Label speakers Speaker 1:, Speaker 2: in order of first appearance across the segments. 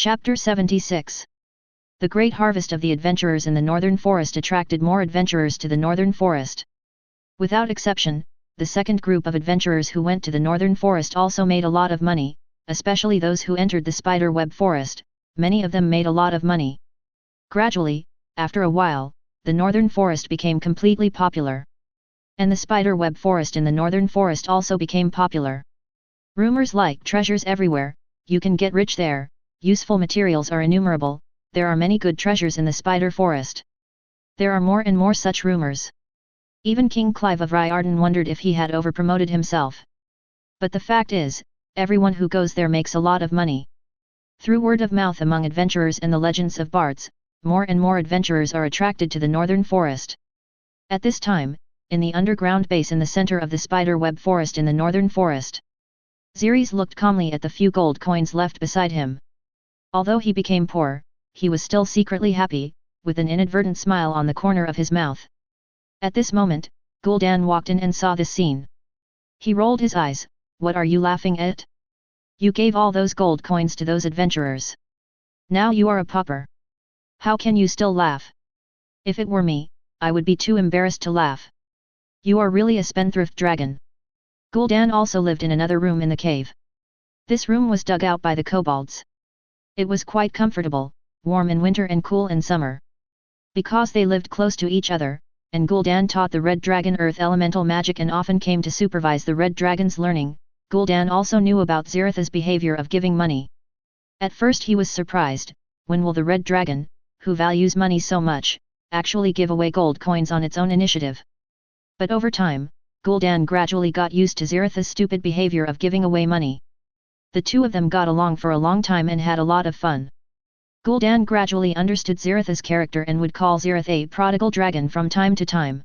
Speaker 1: Chapter 76. The great harvest of the adventurers in the northern forest attracted more adventurers to the northern forest. Without exception, the second group of adventurers who went to the northern forest also made a lot of money, especially those who entered the spider web forest. Many of them made a lot of money. Gradually, after a while, the northern forest became completely popular. And the spider web forest in the northern forest also became popular. Rumors like treasures everywhere, you can get rich there, useful materials are innumerable, there are many good treasures in the spider forest. There are more and more such rumors. Even King Clive of Reincarnation wondered if he had overpromoted himself. But the fact is, everyone who goes there makes a lot of money. Through word of mouth among adventurers and the legends of bards, more and more adventurers are attracted to the northern forest. At this time, in the underground base in the center of the spider web forest in the northern forest, Zeris looked calmly at the few gold coins left beside him. Although he became poor, he was still secretly happy, with an inadvertent smile on the corner of his mouth. At this moment, Gul'dan walked in and saw this scene. He rolled his eyes. What are you laughing at? You gave all those gold coins to those adventurers. Now you are a pauper. How can you still laugh? If it were me, I would be too embarrassed to laugh. You are really a spendthrift dragon. Gul'dan also lived in another room in the cave. This room was dug out by the kobolds. It was quite comfortable, warm in winter and cool in summer. Because they lived close to each other, and Gul'dan taught the red dragon earth elemental magic and often came to supervise the red dragon's learning, Gul'dan also knew about Zeris's behavior of giving money. At first he was surprised, when will the red dragon, who values money so much, actually give away gold coins on its own initiative? But over time, Gul'dan gradually got used to Zeris's stupid behavior of giving away money. The two of them got along for a long time and had a lot of fun. Gul'dan gradually understood Zeris's character and would call Zeris a prodigal dragon from time to time.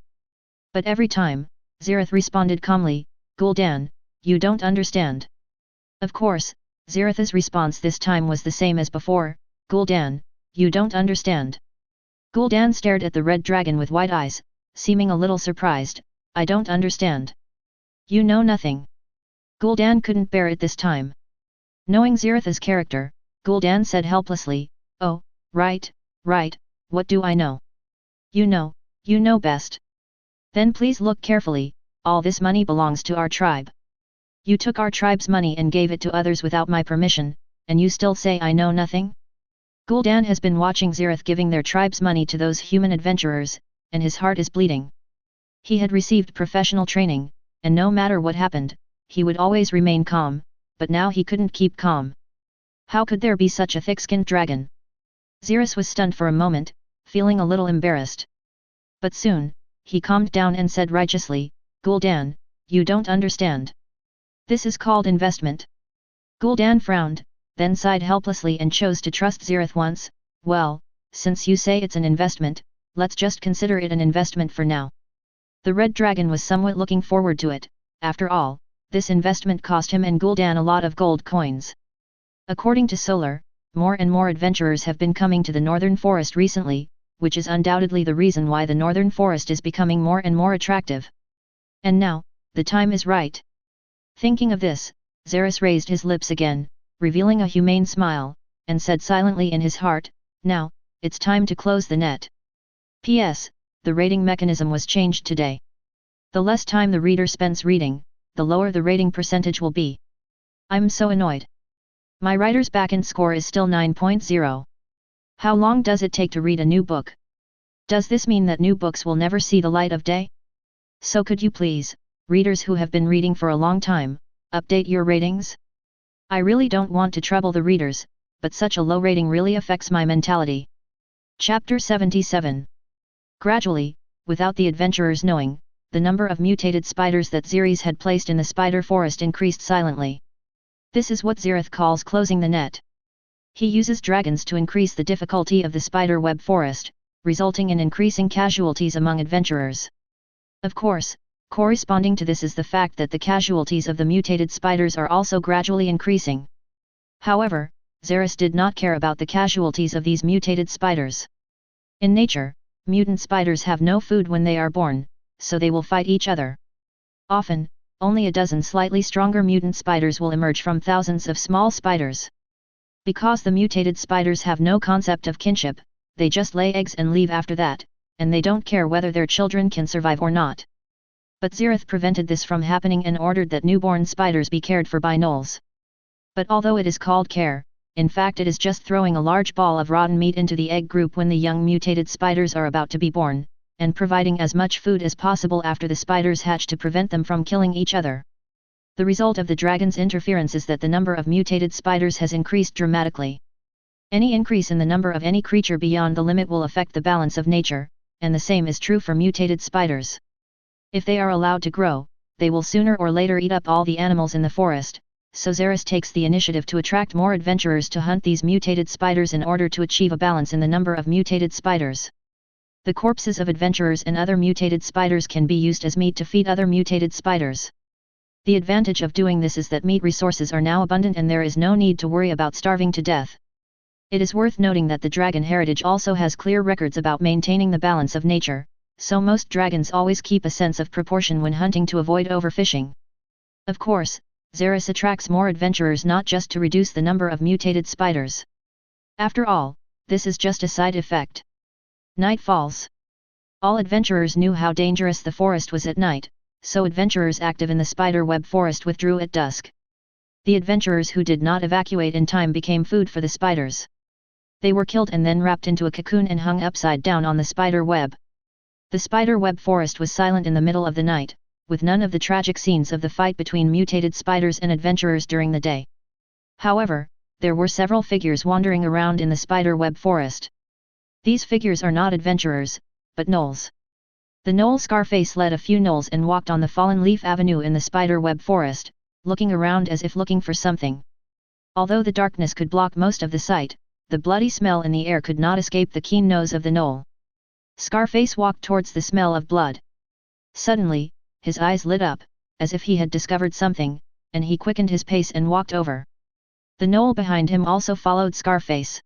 Speaker 1: But every time, Zeris responded calmly, Gul'dan, you don't understand. Of course, Zeris's response this time was the same as before, Gul'dan, you don't understand. Gul'dan stared at the red dragon with wide eyes, seeming a little surprised, I don't understand. You know nothing. Gul'dan couldn't bear it this time. Knowing Zeris's character, Gul'dan said helplessly, oh, right, what do I know? You know best. Then please look carefully, all this money belongs to our tribe. You took our tribe's money and gave it to others without my permission, and you still say I know nothing? Gul'dan has been watching Zeris giving their tribe's money to those human adventurers, and his heart is bleeding. He had received professional training, and no matter what happened, he would always remain calm, but now he couldn't keep calm. How could there be such a thick-skinned dragon? Zeris was stunned for a moment, feeling a little embarrassed. But soon, he calmed down and said righteously, Gul'dan, you don't understand. This is called investment. Gul'dan frowned, then sighed helplessly and chose to trust Zeris once. Well, since you say it's an investment, let's just consider it an investment for now. The red dragon was somewhat looking forward to it. After all, this investment cost him and Gul'dan a lot of gold coins. According to Solar, more and more adventurers have been coming to the northern forest recently, which is undoubtedly the reason why the northern forest is becoming more and more attractive. And now, the time is right. Thinking of this, Zeris raised his lips again, revealing a humane smile, and said silently in his heart, now, it's time to close the net. P.S. The rating mechanism was changed today. The less time the reader spends reading, the lower the rating percentage will be. I'm so annoyed. My writer's back-end score is still 9.0. How long does it take to read a new book? Does this mean that new books will never see the light of day? So could you please, readers who have been reading for a long time, update your ratings? I really don't want to trouble the readers, but such a low rating really affects my mentality. Chapter 77. Gradually, without the adventurers knowing, the number of mutated spiders that Zeris had placed in the spider forest increased silently. This is what Zeris calls closing the net. He uses dragons to increase the difficulty of the spider web forest, resulting in increasing casualties among adventurers. Of course, corresponding to this is the fact that the casualties of the mutated spiders are also gradually increasing. However, Zeris did not care about the casualties of these mutated spiders. In nature, mutant spiders have no food when they are born, so they will fight each other. Often, only a dozen slightly stronger mutant spiders will emerge from thousands of small spiders. Because the mutated spiders have no concept of kinship, they just lay eggs and leave after that, and they don't care whether their children can survive or not. But Zeris prevented this from happening and ordered that newborn spiders be cared for by gnolls. But although it is called care, in fact it is just throwing a large ball of rotten meat into the egg group when the young mutated spiders are about to be born, and providing as much food as possible after the spiders hatch to prevent them from killing each other. The result of the dragon's interference is that the number of mutated spiders has increased dramatically. Any increase in the number of any creature beyond the limit will affect the balance of nature, and the same is true for mutated spiders. If they are allowed to grow, they will sooner or later eat up all the animals in the forest, so Zeris takes the initiative to attract more adventurers to hunt these mutated spiders in order to achieve a balance in the number of mutated spiders. The corpses of adventurers and other mutated spiders can be used as meat to feed other mutated spiders. The advantage of doing this is that meat resources are now abundant and there is no need to worry about starving to death. It is worth noting that the dragon heritage also has clear records about maintaining the balance of nature, so most dragons always keep a sense of proportion when hunting to avoid overfishing. Of course, Zeris attracts more adventurers not just to reduce the number of mutated spiders. After all, this is just a side effect. Night falls. All adventurers knew how dangerous the forest was at night, so adventurers active in the spider-web forest withdrew at dusk. The adventurers who did not evacuate in time became food for the spiders. They were killed and then wrapped into a cocoon and hung upside down on the spider web. The spider-web forest was silent in the middle of the night, with none of the tragic scenes of the fight between mutated spiders and adventurers during the day. However, there were several figures wandering around in the spider-web forest. These figures are not adventurers, but gnolls. The gnoll Scarface led a few gnolls and walked on the fallen leaf avenue in the spider-web forest, looking around as if looking for something. Although the darkness could block most of the sight, the bloody smell in the air could not escape the keen nose of the gnoll. Scarface walked towards the smell of blood. Suddenly, his eyes lit up, as if he had discovered something, and he quickened his pace and walked over. The gnoll behind him also followed Scarface.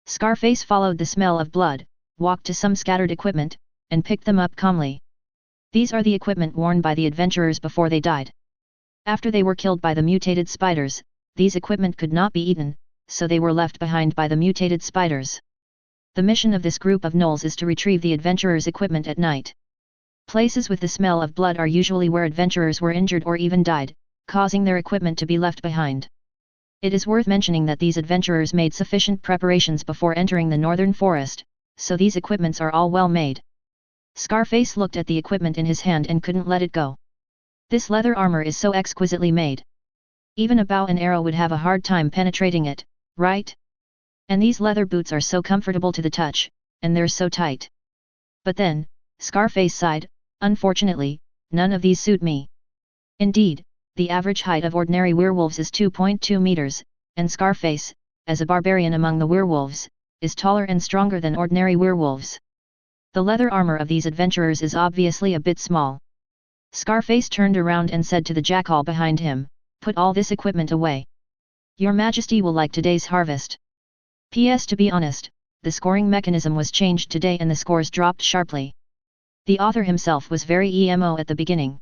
Speaker 1: Scarface followed the smell of blood, walked to some scattered equipment, and picked them up calmly. These are the equipment worn by the adventurers before they died. After they were killed by the mutated spiders, these equipment could not be eaten, so they were left behind by the mutated spiders. The mission of this group of gnolls is to retrieve the adventurers' equipment at night. Places with the smell of blood are usually where adventurers were injured or even died, causing their equipment to be left behind. It is worth mentioning that these adventurers made sufficient preparations before entering the northern forest, so these equipments are all well made. Scarface looked at the equipment in his hand and couldn't let it go. This leather armor is so exquisitely made. Even a bow and arrow would have a hard time penetrating it, right? And these leather boots are so comfortable to the touch, and they're so tight. But then, Scarface sighed, unfortunately, none of these suit me. Indeed, the average height of ordinary werewolves is 2.2 meters, and Scarface, as a barbarian among the werewolves, is taller and stronger than ordinary werewolves. The leather armor of these adventurers is obviously a bit small. Scarface turned around and said to the jackal behind him, "Put all this equipment away. Your Majesty will like today's harvest." P.S. To be honest, the scoring mechanism was changed today and the scores dropped sharply. The author himself was very emo at the beginning.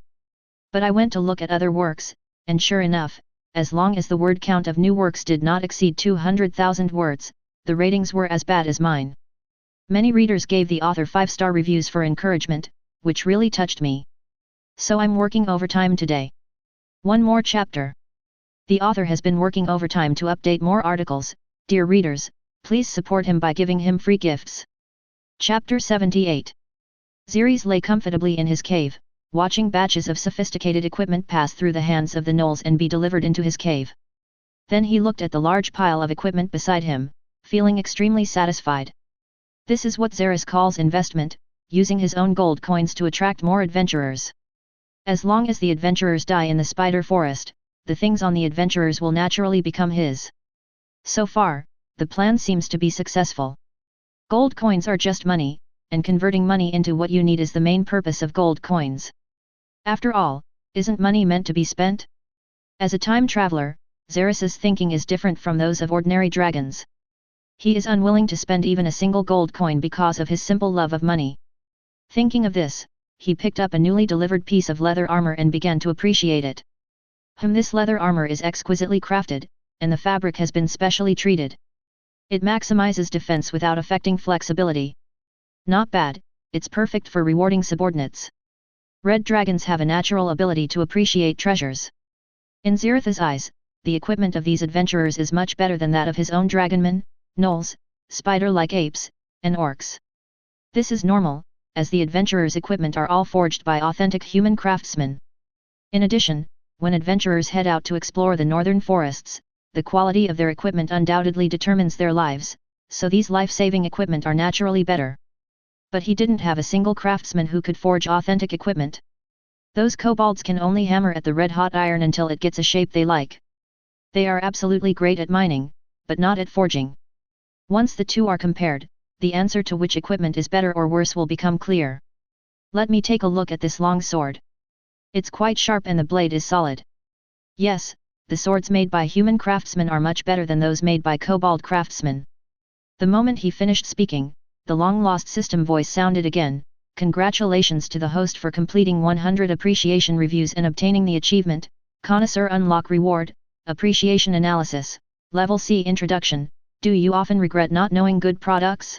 Speaker 1: But I went to look at other works, and sure enough, as long as the word count of new works did not exceed 200,000 words, the ratings were as bad as mine. Many readers gave the author 5-star reviews for encouragement, which really touched me. So I'm working overtime today. One more chapter. The author has been working overtime to update more articles. Dear readers, please support him by giving him free gifts. Chapter 78. Zeris lay comfortably in his cave, watching batches of sophisticated equipment pass through the hands of the gnolls and be delivered into his cave. Then he looked at the large pile of equipment beside him, feeling extremely satisfied. This is what Zeris calls investment, using his own gold coins to attract more adventurers. As long as the adventurers die in the spider forest, the things on the adventurers will naturally become his. So far, the plan seems to be successful. Gold coins are just money, and converting money into what you need is the main purpose of gold coins. After all, isn't money meant to be spent? As a time traveler, Zeris's thinking is different from those of ordinary dragons. He is unwilling to spend even a single gold coin because of his simple love of money. Thinking of this, he picked up a newly delivered piece of leather armor and began to appreciate it. This leather armor is exquisitely crafted, and the fabric has been specially treated. It maximizes defense without affecting flexibility. Not bad, it's perfect for rewarding subordinates. Red dragons have a natural ability to appreciate treasures. In Zeris's eyes, the equipment of these adventurers is much better than that of his own dragonmen, gnolls, spider-like apes, and orcs. This is normal, as the adventurers' equipment are all forged by authentic human craftsmen. In addition, when adventurers head out to explore the northern forests, the quality of their equipment undoubtedly determines their lives, so these life-saving equipment are naturally better. But he didn't have a single craftsman who could forge authentic equipment. Those kobolds can only hammer at the red-hot iron until it gets a shape they like. They are absolutely great at mining, but not at forging. Once the two are compared, the answer to which equipment is better or worse will become clear. Let me take a look at this long sword. It's quite sharp and the blade is solid. Yes, the swords made by human craftsmen are much better than those made by kobold craftsmen. The moment he finished speaking, the long-lost system voice sounded again. Congratulations to the host for completing 100 appreciation reviews and obtaining the achievement, Connoisseur Unlock Reward, Appreciation Analysis, Level C Introduction. Do you often regret not knowing good products?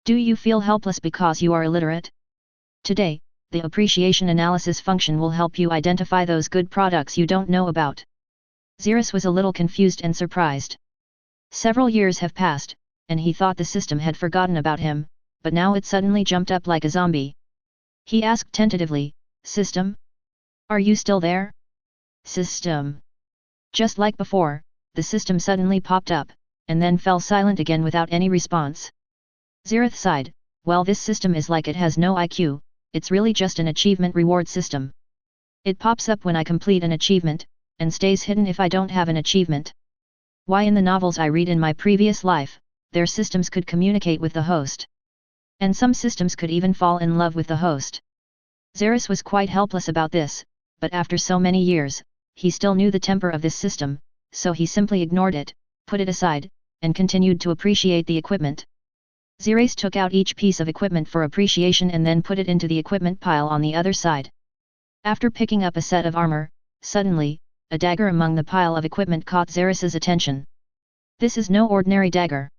Speaker 1: Do you feel helpless because you are illiterate? Today, the appreciation analysis function will help you identify those good products you don't know about. Zeris was a little confused and surprised. Several years have passed, and he thought the system had forgotten about him, but now it suddenly jumped up like a zombie. He asked tentatively, "System? Are you still there? System?" Just like before, the system suddenly popped up, and then fell silent again without any response. Zeris sighed, "Well, this system is like it has no IQ, it's really just an achievement reward system. It pops up when I complete an achievement, and stays hidden if I don't have an achievement. Why, in the novels I read in my previous life, their systems could communicate with the host. And some systems could even fall in love with the host." Zeris was quite helpless about this, but after so many years, he still knew the temper of this system, so he simply ignored it, put it aside, and continued to appreciate the equipment. Zeris took out each piece of equipment for appreciation and then put it into the equipment pile on the other side. After picking up a set of armor, suddenly, a dagger among the pile of equipment caught Zeris's attention. This is no ordinary dagger.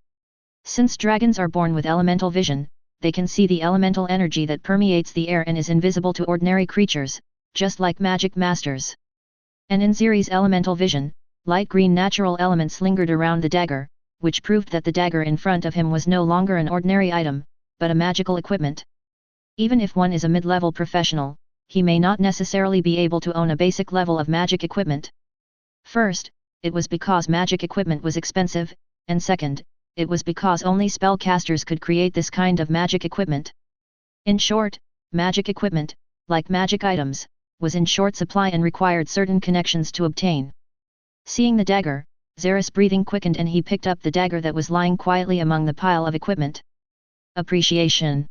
Speaker 1: Since dragons are born with elemental vision, they can see the elemental energy that permeates the air and is invisible to ordinary creatures, just like magic masters. And in Zeris' elemental vision, light green natural elements lingered around the dagger, which proved that the dagger in front of him was no longer an ordinary item, but a magical equipment. Even if one is a mid-level professional, he may not necessarily be able to own a basic level of magic equipment. First, it was because magic equipment was expensive, and second, it was because only spellcasters could create this kind of magic equipment. In short, magic equipment, like magic items, was in short supply and required certain connections to obtain. Seeing the dagger, Zeris' breathing quickened and he picked up the dagger that was lying quietly among the pile of equipment. Appreciation.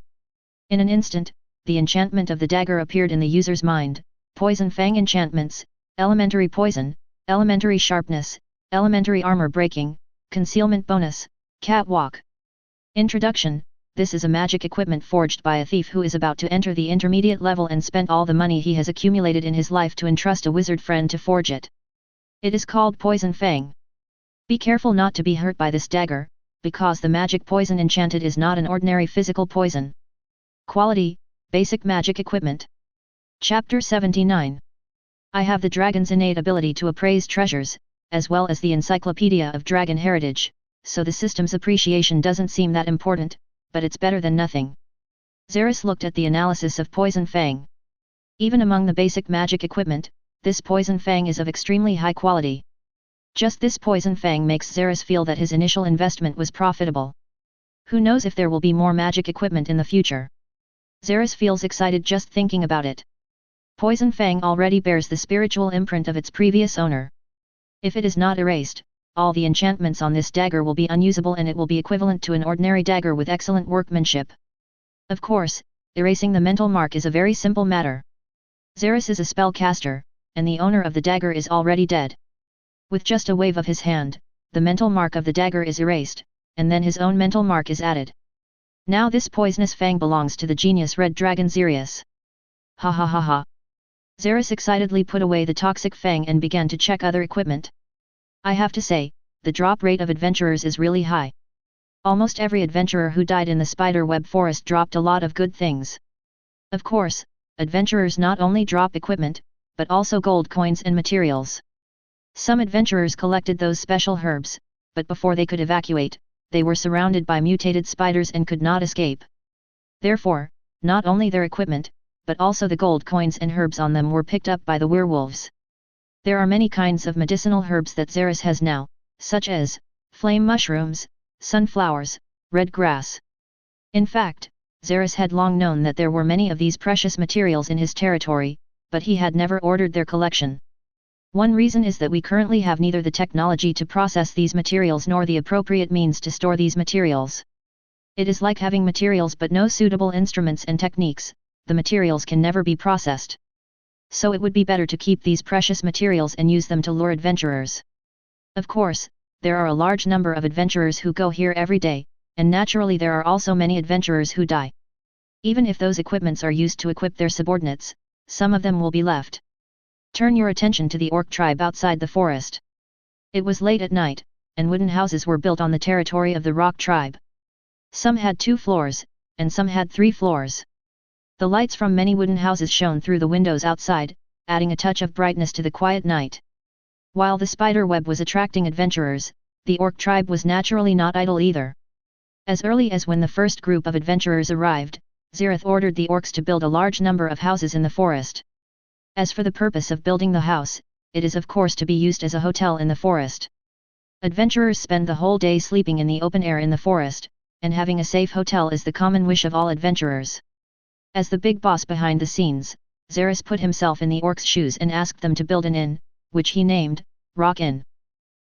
Speaker 1: In an instant, the enchantment of the dagger appeared in the user's mind: Poison Fang enchantments, elementary poison, elementary sharpness, elementary armor breaking, concealment bonus, catwalk. Introduction: this is a magic equipment forged by a thief who is about to enter the intermediate level and spent all the money he has accumulated in his life to entrust a wizard friend to forge it. It is called Poison Fang. Be careful not to be hurt by this dagger, because the magic poison enchanted is not an ordinary physical poison. Quality: basic magic equipment. Chapter 79. I have the dragon's innate ability to appraise treasures, as well as the encyclopedia of dragon heritage, so the system's appreciation doesn't seem that important, but it's better than nothing. Zeris looked at the analysis of Poison Fang. Even among the basic magic equipment, this Poison Fang is of extremely high quality. Just this Poison Fang makes Zeris feel that his initial investment was profitable. Who knows if there will be more magic equipment in the future? Zeris feels excited just thinking about it. Poison Fang already bears the spiritual imprint of its previous owner. If it is not erased, all the enchantments on this dagger will be unusable and it will be equivalent to an ordinary dagger with excellent workmanship. Of course, erasing the mental mark is a very simple matter. Zeris is a spellcaster, and the owner of the dagger is already dead. With just a wave of his hand, the mental mark of the dagger is erased, and then his own mental mark is added. Now this poisonous fang belongs to the genius red dragon Zeris. Ha ha ha ha. Zeris excitedly put away the toxic fang and began to check other equipment. I have to say, the drop rate of adventurers is really high. Almost every adventurer who died in the spiderweb forest dropped a lot of good things. Of course, adventurers not only drop equipment, but also gold coins and materials. Some adventurers collected those special herbs, but before they could evacuate, they were surrounded by mutated spiders and could not escape. Therefore, not only their equipment, but also the gold coins and herbs on them were picked up by the werewolves. There are many kinds of medicinal herbs that Zeris has now, such as flame mushrooms, sunflowers, red grass. In fact, Zeris had long known that there were many of these precious materials in his territory, but he had never ordered their collection. One reason is that we currently have neither the technology to process these materials nor the appropriate means to store these materials. It is like having materials but no suitable instruments and techniques, the materials can never be processed. So it would be better to keep these precious materials and use them to lure adventurers. Of course, there are a large number of adventurers who go here every day, and naturally there are also many adventurers who die. Even if those equipments are used to equip their subordinates, some of them will be left. Turn your attention to the orc tribe outside the forest. It was late at night, and wooden houses were built on the territory of the rock tribe. Some had 2 floors, and some had 3 floors. The lights from many wooden houses shone through the windows outside, adding a touch of brightness to the quiet night. While the spider web was attracting adventurers, the orc tribe was naturally not idle either. As early as when the first group of adventurers arrived, Zeris ordered the orcs to build a large number of houses in the forest. As for the purpose of building the house, it is of course to be used as a hotel in the forest. Adventurers spend the whole day sleeping in the open air in the forest, and having a safe hotel is the common wish of all adventurers. As the big boss behind the scenes, Zeris put himself in the orcs' shoes and asked them to build an inn, which he named Rock Inn.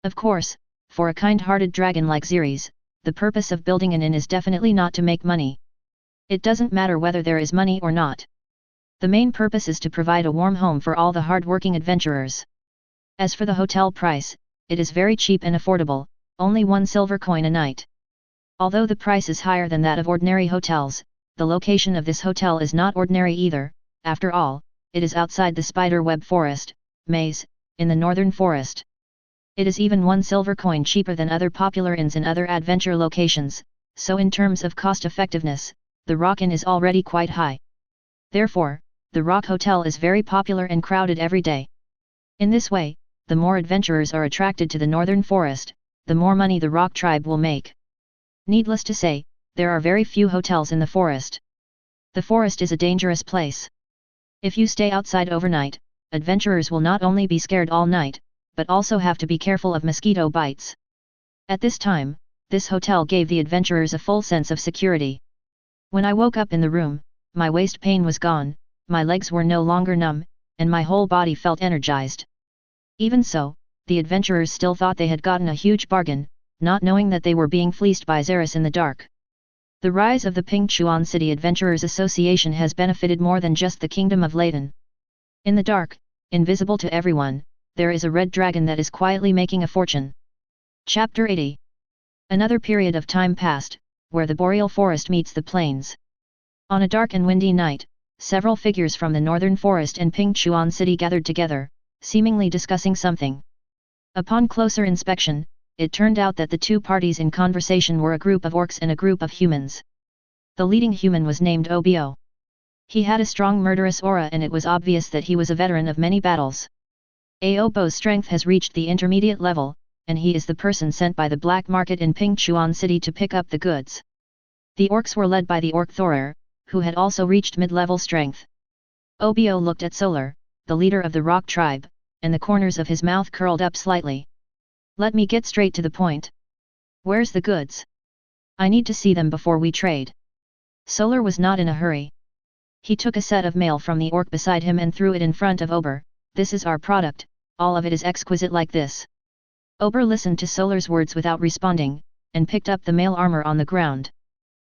Speaker 1: Of course, for a kind-hearted dragon like Zeris, the purpose of building an inn is definitely not to make money. It doesn't matter whether there is money or not. The main purpose is to provide a warm home for all the hard-working adventurers. As for the hotel price, it is very cheap and affordable, only 1 silver coin a night. Although the price is higher than that of ordinary hotels, the location of this hotel is not ordinary either. After all, it is outside the spiderweb forest, maze, in the northern forest. It is even 1 silver coin cheaper than other popular inns in other adventure locations, so in terms of cost-effectiveness, the Rock Inn is already quite high. Therefore, the Rock Hotel is very popular and crowded every day. In this way, the more adventurers are attracted to the northern forest, the more money the Rock tribe will make. Needless to say, there are very few hotels in the forest. The forest is a dangerous place. If you stay outside overnight, adventurers will not only be scared all night, but also have to be careful of mosquito bites. At this time, this hotel gave the adventurers a full sense of security. When I woke up in the room, my waist pain was gone, my legs were no longer numb, and my whole body felt energized. Even so, the adventurers still thought they had gotten a huge bargain, not knowing that they were being fleeced by Zeris in the dark. The rise of the Pingchuan City Adventurers Association has benefited more than just the Kingdom of Layton. In the dark, invisible to everyone, there is a red dragon that is quietly making a fortune. Chapter 80. Another period of time passed, where the boreal forest meets the plains. On a dark and windy night, several figures from the northern forest and Pingchuan City gathered together, seemingly discussing something. Upon closer inspection, it turned out that the 2 parties in conversation were a group of orcs and a group of humans. The leading human was named Obo. He had a strong murderous aura and it was obvious that he was a veteran of many battles. Obo's strength has reached the intermediate level, and he is the person sent by the black market in Pingchuan City to pick up the goods. The orcs were led by the orc Thorer, who had also reached mid-level strength. Obo looked at Solar, the leader of the rock tribe, and the corners of his mouth curled up slightly. Let me get straight to the point. Where's the goods? I need to see them before we trade. Solar was not in a hurry. He took a set of mail from the orc beside him and threw it in front of Ober. This is our product, all of it is exquisite like this. Ober listened to Solar's words without responding, and picked up the mail armor on the ground.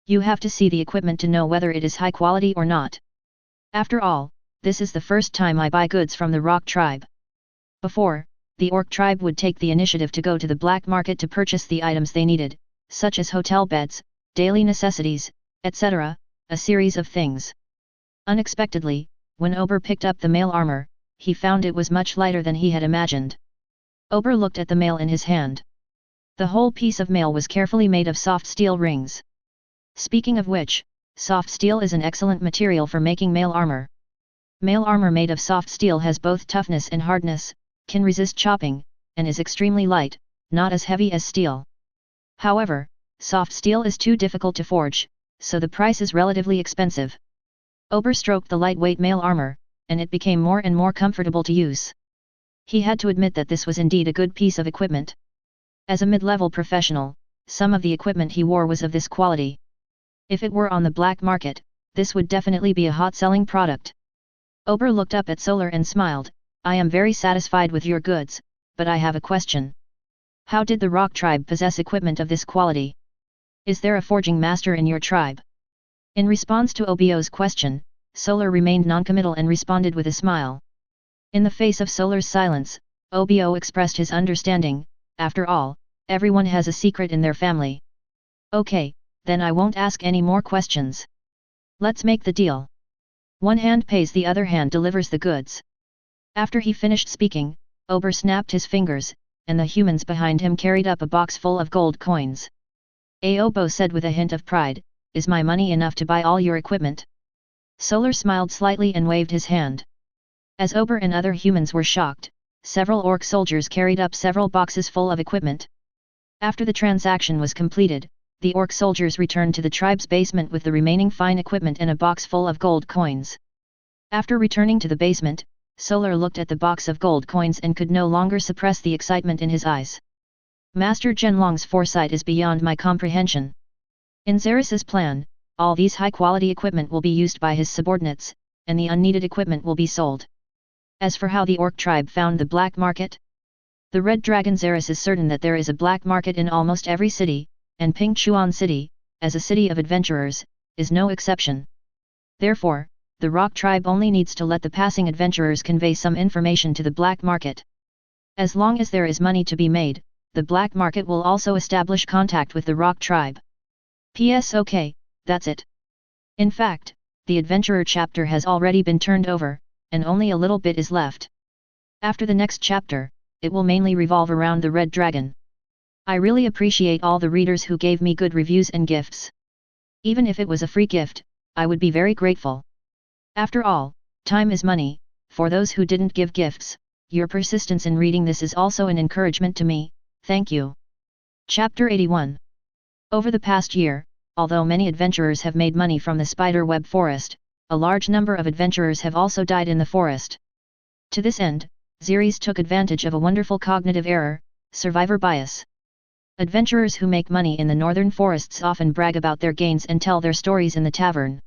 Speaker 1: You have to see the equipment to know whether it is high quality or not. After all, this is the first time I buy goods from the rock tribe. Before, the orc tribe would take the initiative to go to the black market to purchase the items they needed, such as hotel beds, daily necessities, etc., a series of things. Unexpectedly, when Ober picked up the mail armor, he found it was much lighter than he had imagined. Ober looked at the mail in his hand. The whole piece of mail was carefully made of soft steel rings. Speaking of which, soft steel is an excellent material for making mail armor. Mail armor made of soft steel has both toughness and hardness, can resist chopping, and is extremely light, not as heavy as steel. However, soft steel is too difficult to forge, so the price is relatively expensive. Ober stroked the lightweight mail armor, and it became more and more comfortable to use. He had to admit that this was indeed a good piece of equipment. As a mid-level professional, some of the equipment he wore was of this quality. If it were on the black market, this would definitely be a hot-selling product. Ober looked up at Solar and smiled. I am very satisfied with your goods, but I have a question. How did the Rock tribe possess equipment of this quality? Is there a forging master in your tribe? In response to Obo's question, Solar remained noncommittal and responded with a smile. In the face of Solar's silence, Obo expressed his understanding. After all, everyone has a secret in their family. Okay, then I won't ask any more questions. Let's make the deal. One hand pays, the other hand delivers the goods. After he finished speaking, Ober snapped his fingers, and the humans behind him carried up a box full of gold coins. Obo said with a hint of pride, "Is my money enough to buy all your equipment?" Solar smiled slightly and waved his hand. As Ober and other humans were shocked, several orc soldiers carried up several boxes full of equipment. After the transaction was completed, the orc soldiers returned to the tribe's basement with the remaining fine equipment and a box full of gold coins. After returning to the basement, Solar looked at the box of gold coins and could no longer suppress the excitement in his eyes. Master Zhenlong's foresight is beyond my comprehension. In Zeris's plan, all these high-quality equipment will be used by his subordinates, and the unneeded equipment will be sold. As for how the orc tribe found the black market, the Red Dragon Zeris is certain that there is a black market in almost every city, and Pingchuan City, as a city of adventurers, is no exception. Therefore, the Rock tribe only needs to let the passing adventurers convey some information to the black market. As long as there is money to be made, the black market will also establish contact with the Rock tribe. P.S. Okay, that's it. In fact, the adventurer chapter has already been turned over, and only a little bit is left. After the next chapter, it will mainly revolve around the Red Dragon. I really appreciate all the readers who gave me good reviews and gifts. Even if it was a free gift, I would be very grateful. After all, time is money. For those who didn't give gifts, your persistence in reading this is also an encouragement to me, thank you. Chapter 81. Over the past year, although many adventurers have made money from the spiderweb forest, a large number of adventurers have also died in the forest. To this end, Zeris took advantage of a wonderful cognitive error, survivor bias. Adventurers who make money in the northern forests often brag about their gains and tell their stories in the tavern.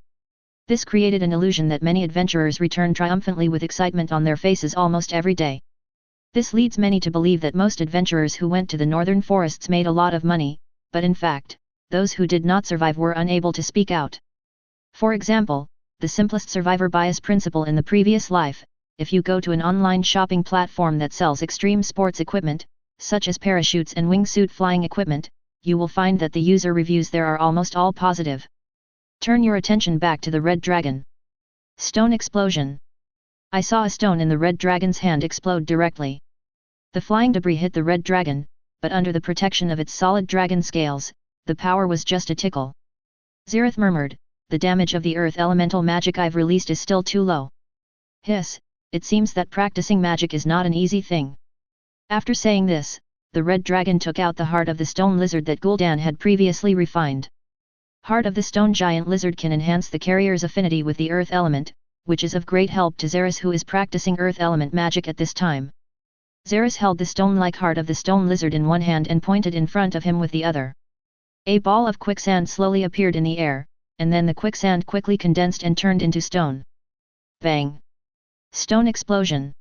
Speaker 1: This created an illusion that many adventurers return triumphantly with excitement on their faces almost every day. This leads many to believe that most adventurers who went to the northern forests made a lot of money, but in fact, those who did not survive were unable to speak out. For example, the simplest survivor bias principle in the previous life: if you go to an online shopping platform that sells extreme sports equipment, such as parachutes and wingsuit flying equipment, you will find that the user reviews there are almost all positive. Turn your attention back to the Red Dragon. Stone explosion. I saw a stone in the Red Dragon's hand explode directly. The flying debris hit the Red Dragon, but under the protection of its solid dragon scales, the power was just a tickle. Zeris murmured, "The damage of the earth elemental magic I've released is still too low." Hiss, it seems that practicing magic is not an easy thing. After saying this, the Red Dragon took out the heart of the stone lizard that Gul'dan had previously refined. Heart of the stone giant lizard can enhance the carrier's affinity with the earth element, which is of great help to Zeris, who is practicing earth element magic at this time. Zeris held the stone-like heart of the stone lizard in one hand and pointed in front of him with the other. A ball of quicksand slowly appeared in the air, and then the quicksand quickly condensed and turned into stone. Bang! Stone explosion.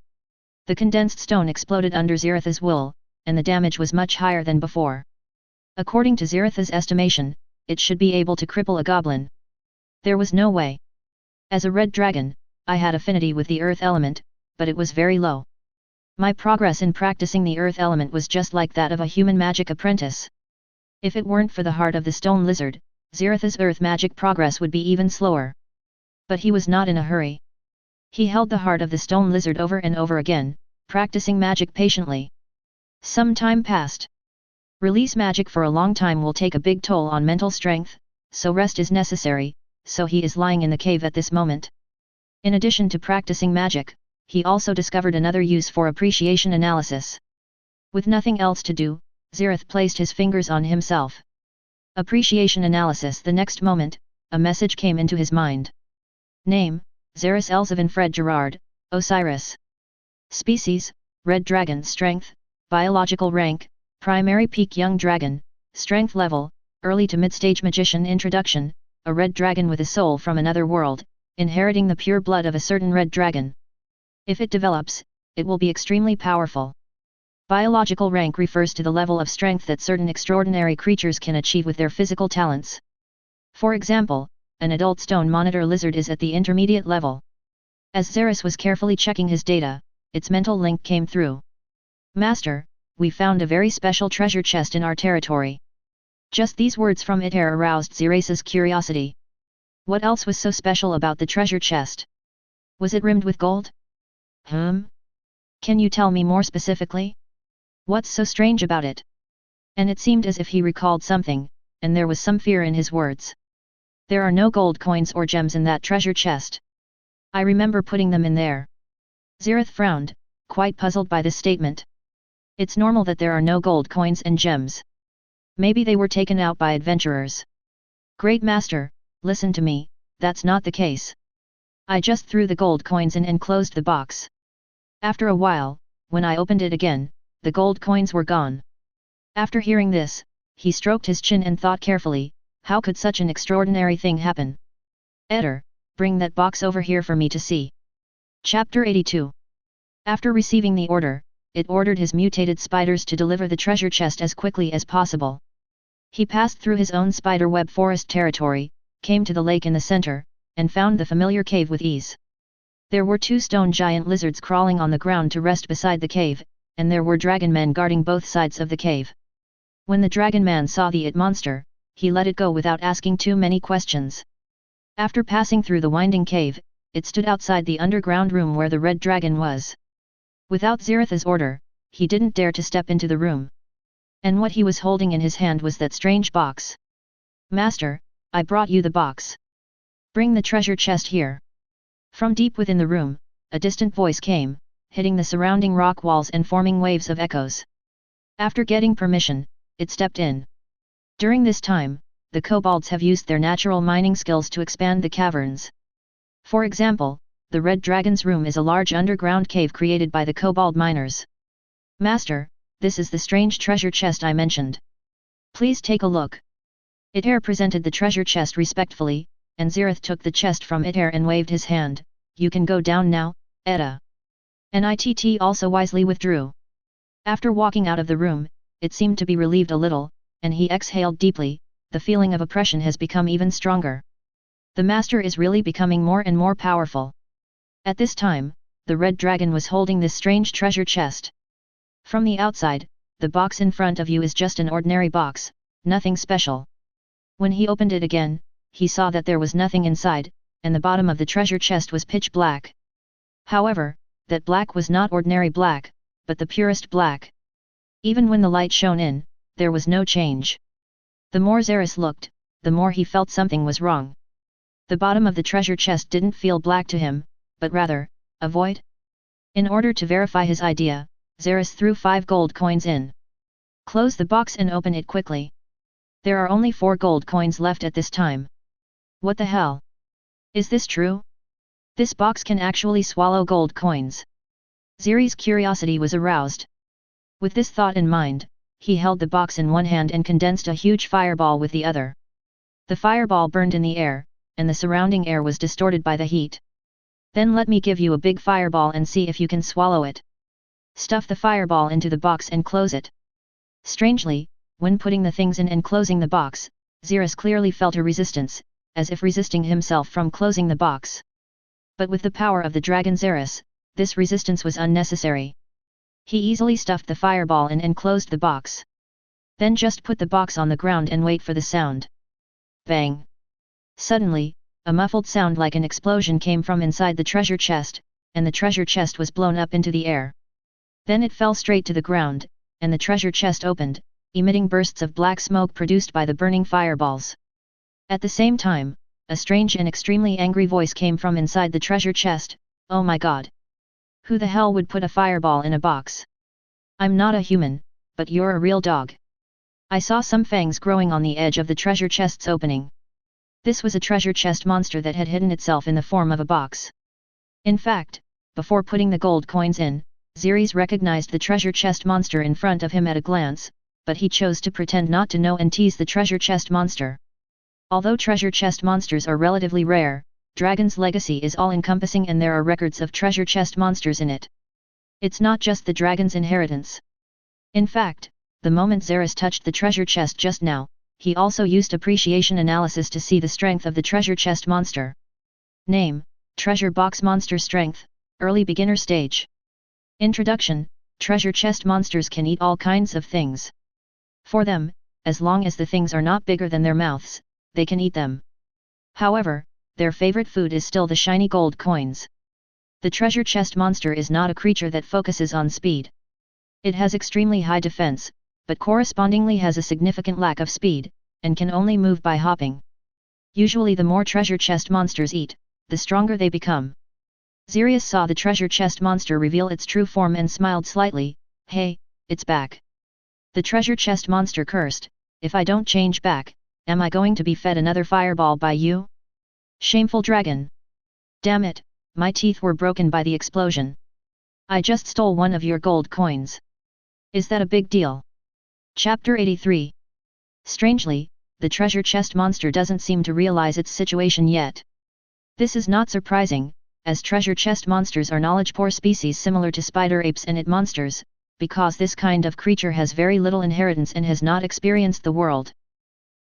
Speaker 1: The condensed stone exploded under Zeris's will, and the damage was much higher than before. According to Zeris's estimation, it should be able to cripple a goblin. There was no way. As a red dragon, I had affinity with the earth element, but it was very low. My progress in practicing the earth element was just like that of a human magic apprentice. If it weren't for the heart of the stone lizard, Zeris's earth magic progress would be even slower. But he was not in a hurry. He held the heart of the stone lizard over and over again, practicing magic patiently. Some time passed. Release magic for a long time will take a big toll on mental strength, so rest is necessary, so he is lying in the cave at this moment. In addition to practicing magic, he also discovered another use for appreciation analysis. With nothing else to do, Zeris placed his fingers on himself. Appreciation analysis. The next moment, a message came into his mind. Name, Zeris Elzevin Fred Gerard, Osiris. Species, Red Dragon. Strength, Biological rank, Primary Peak Young Dragon, Strength level, Early to Mid-Stage Magician. Introduction, a red dragon with a soul from another world, inheriting the pure blood of a certain red dragon. If it develops, it will be extremely powerful. Biological rank refers to the level of strength that certain extraordinary creatures can achieve with their physical talents. For example, an adult stone monitor lizard is at the intermediate level. As Zeris was carefully checking his data, its mental link came through. Master, we found a very special treasure chest in our territory. Just these words from heir aroused Zeris's curiosity. What else was so special about the treasure chest? Was it rimmed with gold? Can you tell me more specifically? What's so strange about it? And it seemed as if he recalled something, and there was some fear in his words. There are no gold coins or gems in that treasure chest. I remember putting them in there. Zeris frowned, quite puzzled by this statement. It's normal that there are no gold coins and gems. Maybe they were taken out by adventurers. Great Master, listen to me, that's not the case. I just threw the gold coins in and closed the box. After a while, when I opened it again, the gold coins were gone. After hearing this, he stroked his chin and thought carefully, how could such an extraordinary thing happen? Editor, bring that box over here for me to see. Chapter 82. After receiving the order, it ordered his mutated spiders to deliver the treasure chest as quickly as possible. He passed through his own spiderweb forest territory, came to the lake in the center, and found the familiar cave with ease. There were 2 stone giant lizards crawling on the ground to rest beside the cave, and there were dragon men guarding both sides of the cave. When the dragon man saw the monster, he let it go without asking too many questions. After passing through the winding cave, it stood outside the underground room where the red dragon was. Without Zeris's order, he didn't dare to step into the room. And what he was holding in his hand was that strange box. Master, I brought you the box. Bring the treasure chest here. From deep within the room, a distant voice came, hitting the surrounding rock walls and forming waves of echoes. After getting permission, it stepped in. During this time, the kobolds have used their natural mining skills to expand the caverns. For example, the Red Dragon's room is a large underground cave created by the kobold miners. Master, this is the strange treasure chest I mentioned. Please take a look. Heir presented the treasure chest respectfully, and Zeris took the chest from Heir and waved his hand. You can go down now, Etta. NITT also wisely withdrew. After walking out of the room, it seemed to be relieved a little, and he exhaled deeply. The feeling of oppression has become even stronger. The master is really becoming more and more powerful. At this time, the red dragon was holding this strange treasure chest. From the outside, the box in front of you is just an ordinary box, nothing special. When he opened it again, he saw that there was nothing inside, and the bottom of the treasure chest was pitch black. However, that black was not ordinary black, but the purest black. Even when the light shone in, there was no change. The more Zeris looked, the more he felt something was wrong. The bottom of the treasure chest didn't feel black to him, but rather, a void. In order to verify his idea, Zeris threw 5 gold coins in. Close the box and open it quickly. There are only 4 gold coins left at this time. What the hell? Is this true? This box can actually swallow gold coins. Zeris's curiosity was aroused. With this thought in mind, he held the box in one hand and condensed a huge fireball with the other. The fireball burned in the air, and the surrounding air was distorted by the heat. Then let me give you a big fireball and see if you can swallow it. Stuff the fireball into the box and close it. Strangely, when putting the things in and closing the box, Zeris clearly felt a resistance, as if resisting himself from closing the box. But with the power of the dragon Zeris, this resistance was unnecessary. He easily stuffed the fireball in and closed the box. Then just put the box on the ground and wait for the sound. Bang! Suddenly, a muffled sound like an explosion came from inside the treasure chest, and the treasure chest was blown up into the air. Then it fell straight to the ground, and the treasure chest opened, emitting bursts of black smoke produced by the burning fireballs. At the same time, a strange and extremely angry voice came from inside the treasure chest. "Oh my god! Who the hell would put a fireball in a box? I'm not a human, but you're a real dog." I saw some fangs growing on the edge of the treasure chest's opening. This was a treasure chest monster that had hidden itself in the form of a box. In fact, before putting the gold coins in, Zeris recognized the treasure chest monster in front of him at a glance, but he chose to pretend not to know and tease the treasure chest monster. Although treasure chest monsters are relatively rare, Dragon's legacy is all-encompassing and there are records of treasure chest monsters in it. It's not just the dragon's inheritance. In fact, the moment Zeris touched the treasure chest just now, he also used appreciation analysis to see the strength of the treasure chest monster. Name: Treasure Box Monster. Strength: Early Beginner Stage. Introduction: Treasure chest monsters can eat all kinds of things. For them, as long as the things are not bigger than their mouths, they can eat them. However, their favorite food is still the shiny gold coins. The treasure chest monster is not a creature that focuses on speed. It has extremely high defense, but correspondingly has a significant lack of speed, and can only move by hopping. Usually the more treasure chest monsters eat, the stronger they become. Zeris saw the treasure chest monster reveal its true form and smiled slightly. "Hey, it's back." The treasure chest monster cursed, "If I don't change back, am I going to be fed another fireball by you? Shameful dragon! Damn it, my teeth were broken by the explosion. I just stole one of your gold coins. Is that a big deal?" Chapter 83. Strangely, the treasure chest monster doesn't seem to realize its situation yet. This is not surprising, as treasure chest monsters are knowledge-poor species similar to spider apes and it monsters, because this kind of creature has very little inheritance and has not experienced the world.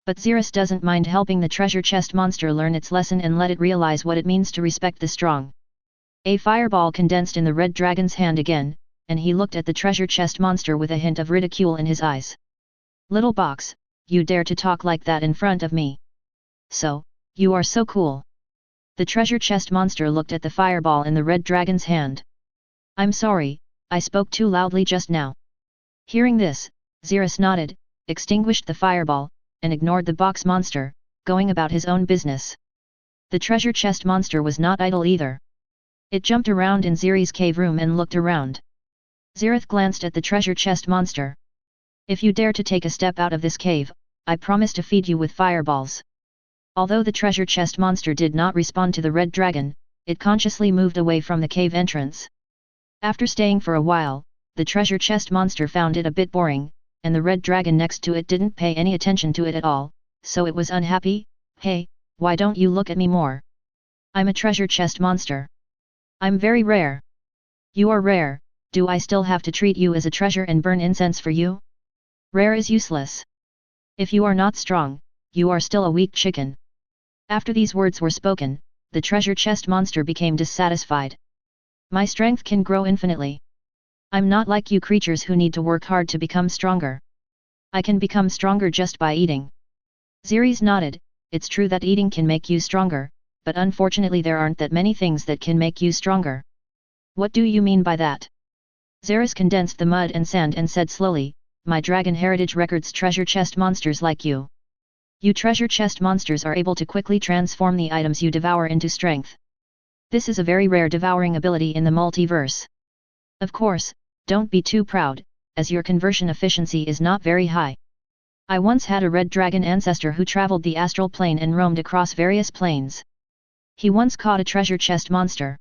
Speaker 1: But Zeris doesn't mind helping the treasure chest monster learn its lesson and let it realize what it means to respect the strong. A fireball condensed in the red dragon's hand again, and he looked at the treasure chest monster with a hint of ridicule in his eyes. "Little box, you dare to talk like that in front of me? So, you are so cool." The treasure chest monster looked at the fireball in the red dragon's hand. "I'm sorry, I spoke too loudly just now." Hearing this, Zeris nodded, extinguished the fireball, and ignored the box monster, going about his own business. The treasure chest monster was not idle either. It jumped around in Zeris' cave room and looked around. Zeris glanced at the treasure chest monster. "If you dare to take a step out of this cave, I promise to feed you with fireballs." Although the treasure chest monster did not respond to the red dragon, it consciously moved away from the cave entrance. After staying for a while, the treasure chest monster found it a bit boring, and the red dragon next to it didn't pay any attention to it at all, so it was unhappy. "Hey, why don't you look at me more? I'm a treasure chest monster. I'm very rare." "You are rare, do I still have to treat you as a treasure and burn incense for you? Rare is useless. If you are not strong, you are still a weak chicken." After these words were spoken, the treasure chest monster became dissatisfied. "My strength can grow infinitely. I'm not like you creatures who need to work hard to become stronger. I can become stronger just by eating." Zeris nodded. "It's true that eating can make you stronger, but unfortunately there aren't that many things that can make you stronger." "What do you mean by that?" Zeris condensed the mud and sand and said slowly, "My dragon heritage records treasure chest monsters like you. You treasure chest monsters are able to quickly transform the items you devour into strength. This is a very rare devouring ability in the multiverse. Of course, don't be too proud, as your conversion efficiency is not very high. I once had a red dragon ancestor who traveled the astral plane and roamed across various planes. He once caught a treasure chest monster.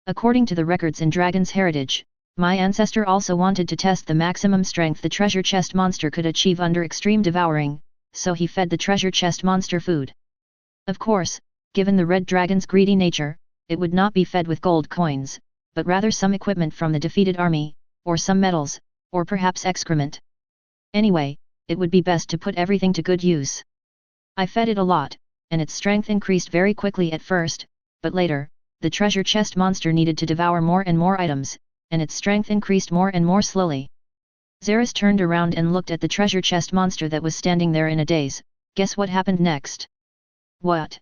Speaker 1: According to the records in Dragon's Heritage, my ancestor also wanted to test the maximum strength the treasure chest monster could achieve under extreme devouring, so he fed the treasure chest monster food. Of course, given the red dragon's greedy nature, it would not be fed with gold coins, but rather some equipment from the defeated army, or some metals, or perhaps excrement. Anyway, it would be best to put everything to good use. I fed it a lot, and its strength increased very quickly at first, but later, the treasure chest monster needed to devour more and more items, and its strength increased more and more slowly." Zeris turned around and looked at the treasure chest monster that was standing there in a daze. "Guess what happened next?" "What?"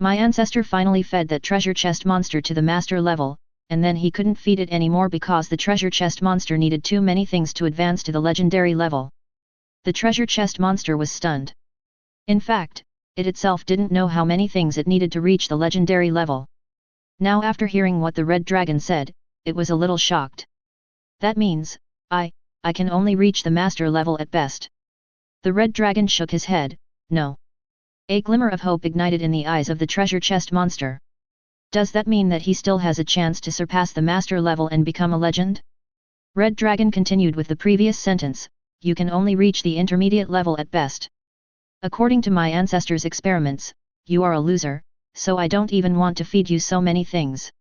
Speaker 1: "My ancestor finally fed that treasure chest monster to the master level, and then he couldn't feed it anymore because the treasure chest monster needed too many things to advance to the legendary level. The treasure chest monster was stunned. In fact, it itself didn't know how many things it needed to reach the legendary level. Now after hearing what the red dragon said, it was a little shocked. That means, I can only reach the master level at best. The red dragon shook his head, no. A glimmer of hope ignited in the eyes of the treasure chest monster. Does that mean that he still has a chance to surpass the master level and become a legend? Red Dragon continued with the previous sentence, you can only reach the intermediate level at best. According to my ancestors' experiments, you are a loser, so I don't even want to feed you so many things.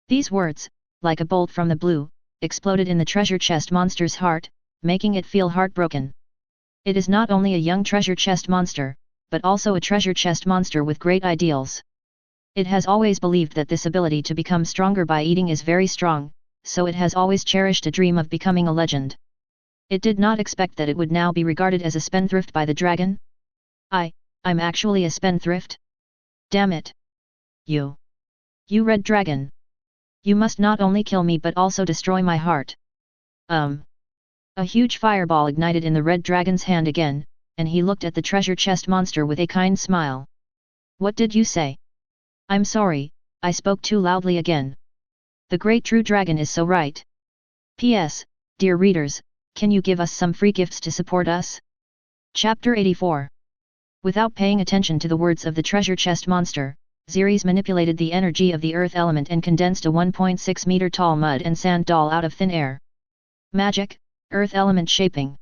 Speaker 1: These words, like a bolt from the blue, exploded in the treasure chest monster's heart, making it feel heartbroken. It is not only a young treasure chest monster, but also a treasure chest monster with great ideals. It has always believed that this ability to become stronger by eating is very strong, so it has always cherished a dream of becoming a legend. It did not expect that it would now be regarded as a spendthrift by the dragon. I'm actually a spendthrift? Damn it! You red dragon! You must not only kill me but also destroy my heart. A huge fireball ignited in the red dragon's hand again, and he looked at the treasure chest monster with a kind smile. What did you say? I'm sorry, I spoke too loudly again. The great true dragon is so right. P.S. Dear readers, can you give us some free gifts to support us? Chapter 84. Without paying attention to the words of the treasure chest monster, Zeris manipulated the energy of the earth element and condensed a 1.6 meter tall mud and sand doll out of thin air. Magic, earth element shaping.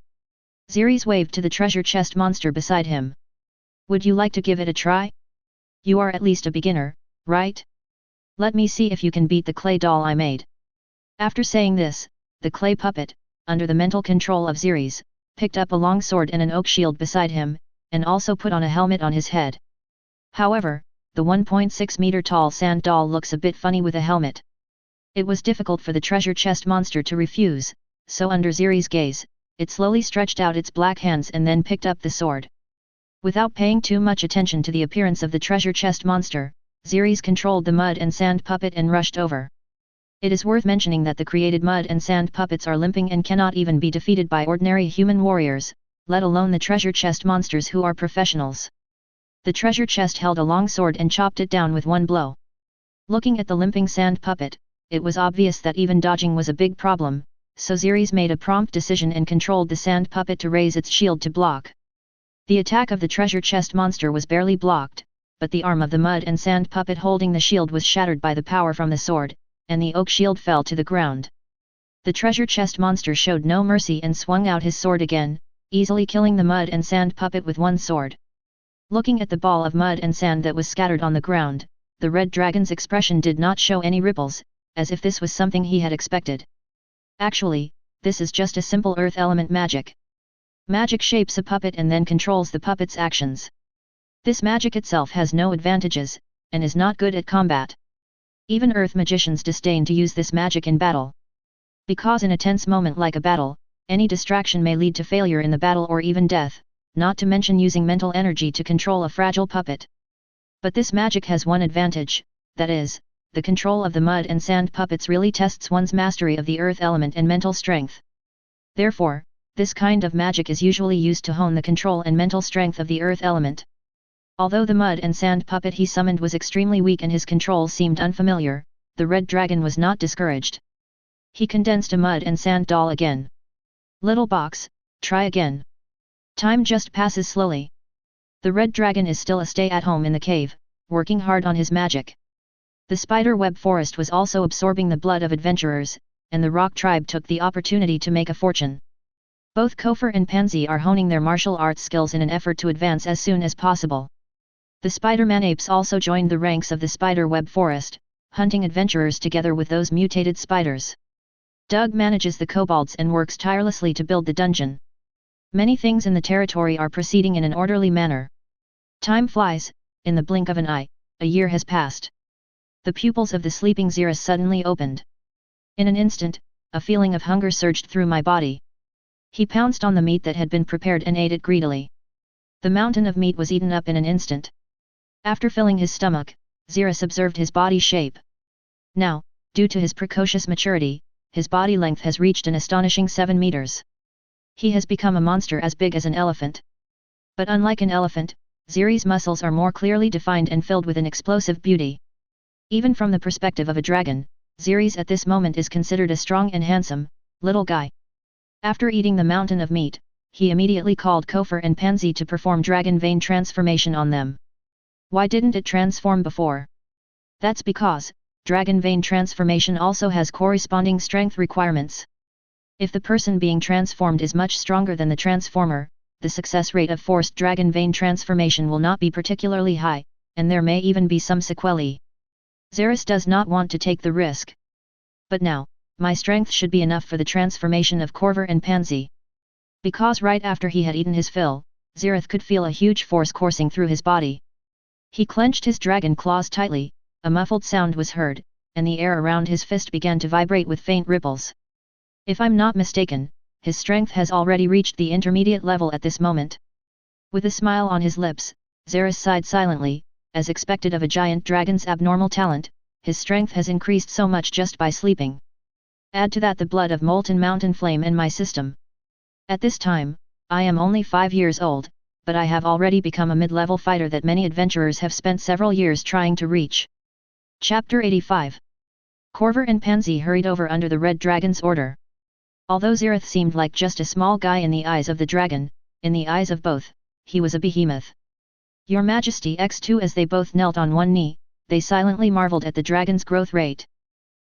Speaker 1: Zeris waved to the treasure chest monster beside him. Would you like to give it a try? You are at least a beginner, right? Let me see if you can beat the clay doll I made. After saying this, the clay puppet, under the mental control of Zeris, picked up a long sword and an oak shield beside him, and also put on a helmet on his head. However, the 1.6 meter tall sand doll looks a bit funny with a helmet. It was difficult for the treasure chest monster to refuse, so under Zeris' gaze, it slowly stretched out its black hands and then picked up the sword. Without paying too much attention to the appearance of the treasure chest monster, Zeris controlled the mud and sand puppet and rushed over. It is worth mentioning that the created mud and sand puppets are limping and cannot even be defeated by ordinary human warriors, let alone the treasure chest monsters who are professionals. The treasure chest held a long sword and chopped it down with one blow. Looking at the limping sand puppet, it was obvious that even dodging was a big problem, so Zeris made a prompt decision and controlled the sand puppet to raise its shield to block. The attack of the treasure chest monster was barely blocked, but the arm of the mud and sand puppet holding the shield was shattered by the power from the sword, and the oak shield fell to the ground. The treasure chest monster showed no mercy and swung out his sword again, easily killing the mud and sand puppet with one sword. Looking at the ball of mud and sand that was scattered on the ground, the red dragon's expression did not show any ripples, as if this was something he had expected. Actually, this is just a simple earth element magic. Magic shapes a puppet and then controls the puppet's actions. This magic itself has no advantages, and is not good at combat. Even earth magicians disdain to use this magic in battle. Because in a tense moment like a battle, any distraction may lead to failure in the battle or even death, not to mention using mental energy to control a fragile puppet. But this magic has one advantage, that is, the control of the mud and sand puppets really tests one's mastery of the earth element and mental strength. Therefore, this kind of magic is usually used to hone the control and mental strength of the earth element. Although the mud and sand puppet he summoned was extremely weak and his control seemed unfamiliar, the red dragon was not discouraged. He condensed a mud and sand doll again. Little box, try again. Time just passes slowly. The red dragon is still a stay-at-home in the cave, working hard on his magic. The spider web forest was also absorbing the blood of adventurers, and the rock tribe took the opportunity to make a fortune. Both Kofor and Pansy are honing their martial arts skills in an effort to advance as soon as possible. The Spider-Man apes also joined the ranks of the spider web forest, hunting adventurers together with those mutated spiders. Doug manages the kobolds and works tirelessly to build the dungeon. Many things in the territory are proceeding in an orderly manner. Time flies, in the blink of an eye, a year has passed. The pupils of the sleeping Zeris suddenly opened. In an instant, a feeling of hunger surged through my body. He pounced on the meat that had been prepared and ate it greedily. The mountain of meat was eaten up in an instant. After filling his stomach, Zeris observed his body shape. Now, due to his precocious maturity, his body length has reached an astonishing 7 meters. He has become a monster as big as an elephant. But unlike an elephant, Zeris' muscles are more clearly defined and filled with an explosive beauty. Even from the perspective of a dragon, Zeris at this moment is considered a strong and handsome, little guy. After eating the mountain of meat, he immediately called Kofor and Pansy to perform dragon vein transformation on them. Why didn't it transform before? That's because, dragon vein transformation also has corresponding strength requirements. If the person being transformed is much stronger than the transformer, the success rate of forced dragon vein transformation will not be particularly high, and there may even be some sequelae. Zeris does not want to take the risk. But now, my strength should be enough for the transformation of Kofor and Pansy. Because right after he had eaten his fill, Zeris could feel a huge force coursing through his body. He clenched his dragon claws tightly, a muffled sound was heard, and the air around his fist began to vibrate with faint ripples. If I'm not mistaken, his strength has already reached the intermediate level at this moment. With a smile on his lips, Zeris sighed silently, as expected of a giant dragon's abnormal talent, his strength has increased so much just by sleeping. Add to that the blood of molten mountain flame in my system. At this time, I am only 5 years old, but I have already become a mid-level fighter that many adventurers have spent several years trying to reach. Chapter 85. Kofor and Pansy hurried over under the Red Dragon's order. Although Zeris seemed like just a small guy in the eyes of the dragon, in the eyes of both, he was a behemoth. Your Majesty X2. As they both knelt on one knee, they silently marveled at the dragon's growth rate.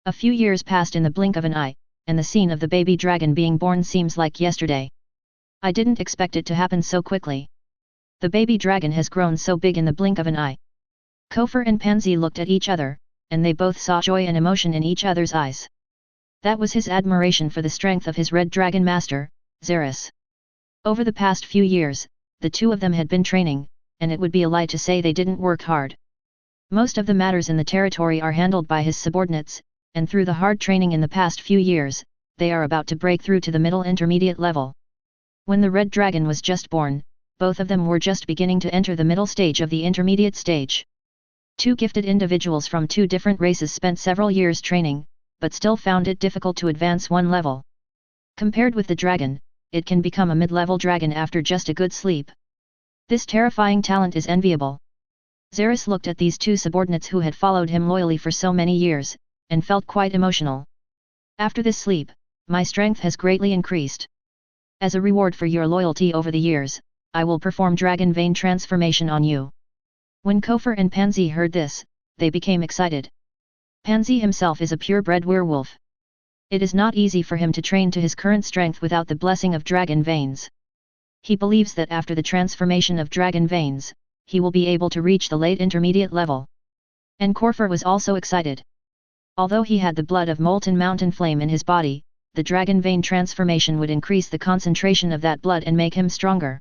Speaker 1: A few years passed in the blink of an eye, and the scene of the baby dragon being born seems like yesterday. I didn't expect it to happen so quickly. The baby dragon has grown so big in the blink of an eye. Kofor and Pansy looked at each other, and they both saw joy and emotion in each other's eyes. That was his admiration for the strength of his red dragon master, Zeris. Over the past few years, the two of them had been training, and it would be a lie to say they didn't work hard. Most of the matters in the territory are handled by his subordinates, and through the hard training in the past few years, they are about to break through to the middle intermediate level. When the red dragon was just born, both of them were just beginning to enter the middle stage of the intermediate stage. Two gifted individuals from two different races spent several years training, but still found it difficult to advance one level. Compared with the dragon, it can become a mid-level dragon after just a good sleep. This terrifying talent is enviable. Zeris looked at these two subordinates who had followed him loyally for so many years, and felt quite emotional. After this sleep, my strength has greatly increased. As a reward for your loyalty over the years, I will perform dragon vein transformation on you. When Kofor and Pansy heard this, they became excited. Pansy himself is a purebred werewolf. It is not easy for him to train to his current strength without the blessing of dragon veins. He believes that after the transformation of dragon veins, he will be able to reach the late intermediate level. And Kofor was also excited. Although he had the blood of molten mountain flame in his body, the dragon vein transformation would increase the concentration of that blood and make him stronger.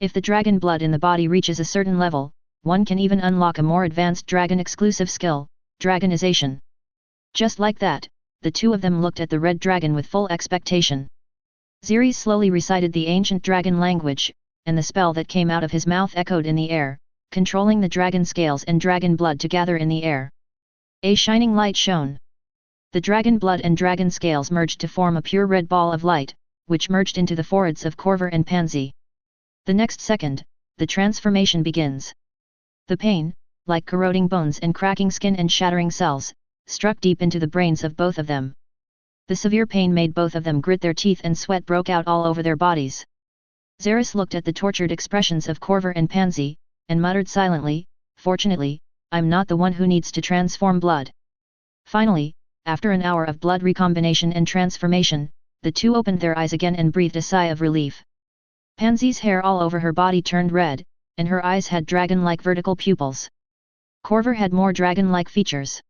Speaker 1: If the dragon blood in the body reaches a certain level, one can even unlock a more advanced dragon-exclusive skill, dragonization. Just like that, the two of them looked at the red dragon with full expectation. Zeris slowly recited the ancient dragon language, and the spell that came out of his mouth echoed in the air, controlling the dragon scales and dragon blood to gather in the air. A shining light shone. The dragon blood and dragon scales merged to form a pure red ball of light, which merged into the foreheads of Kofor and Pansy. The next second, the transformation begins. The pain, like corroding bones and cracking skin and shattering cells, struck deep into the brains of both of them. The severe pain made both of them grit their teeth and sweat broke out all over their bodies. Zeris looked at the tortured expressions of Kofor and Pansy, and muttered silently, "Fortunately, I'm not the one who needs to transform blood." Finally, after an hour of blood recombination and transformation, the two opened their eyes again and breathed a sigh of relief. Pansy's hair all over her body turned red, and her eyes had dragon-like vertical pupils. Kofor had more dragon-like features.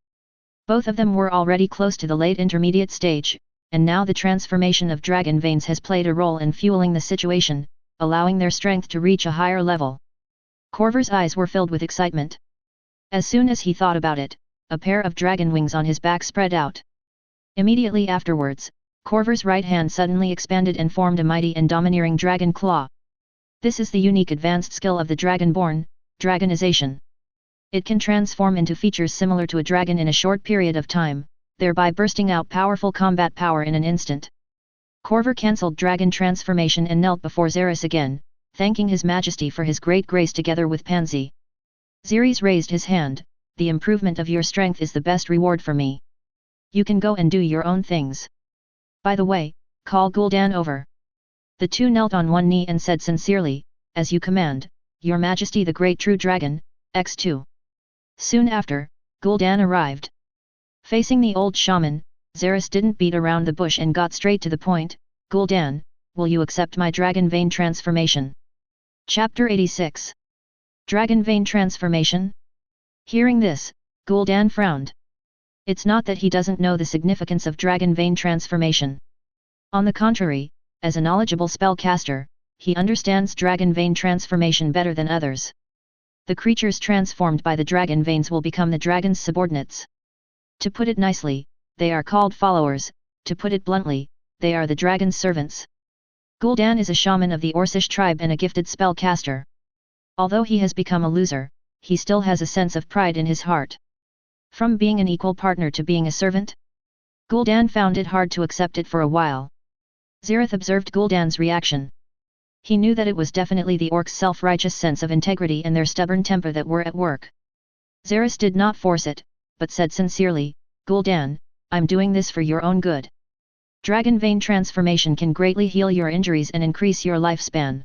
Speaker 1: Both of them were already close to the late intermediate stage, and now the transformation of dragon veins has played a role in fueling the situation, allowing their strength to reach a higher level. Korvor's eyes were filled with excitement. As soon as he thought about it, a pair of dragon wings on his back spread out. Immediately afterwards, Korvor's right hand suddenly expanded and formed a mighty and domineering dragon claw. This is the unique advanced skill of the Dragonborn, dragonization. It can transform into features similar to a dragon in a short period of time, thereby bursting out powerful combat power in an instant. Corver cancelled dragon transformation and knelt before Zeris again, thanking His Majesty for his great grace together with Pansy. Zeris raised his hand, the improvement of your strength is the best reward for me. You can go and do your own things. By the way, call Gul'dan over. The two knelt on one knee and said sincerely, as you command, Your Majesty the Great True Dragon, X2. Soon after, Gul'dan arrived. Facing the old shaman, Zeris didn't beat around the bush and got straight to the point. Gul'dan, will you accept my dragon vein transformation? Chapter 86. Dragon vein transformation? Hearing this, Gul'dan frowned. It's not that he doesn't know the significance of dragon vein transformation. On the contrary, as a knowledgeable spellcaster, he understands dragon vein transformation better than others. The creatures transformed by the dragon veins will become the dragon's subordinates. To put it nicely, they are called followers, to put it bluntly, they are the dragon's servants. Gul'dan is a shaman of the Orcish tribe and a gifted spellcaster. Although he has become a loser, he still has a sense of pride in his heart. From being an equal partner to being a servant? Gul'dan found it hard to accept it for a while. Zeris observed Gul'dan's reaction. He knew that it was definitely the orcs' self-righteous sense of integrity and their stubborn temper that were at work. Zeris did not force it, but said sincerely, Gul'dan, I'm doing this for your own good. Dragon vein transformation can greatly heal your injuries and increase your lifespan.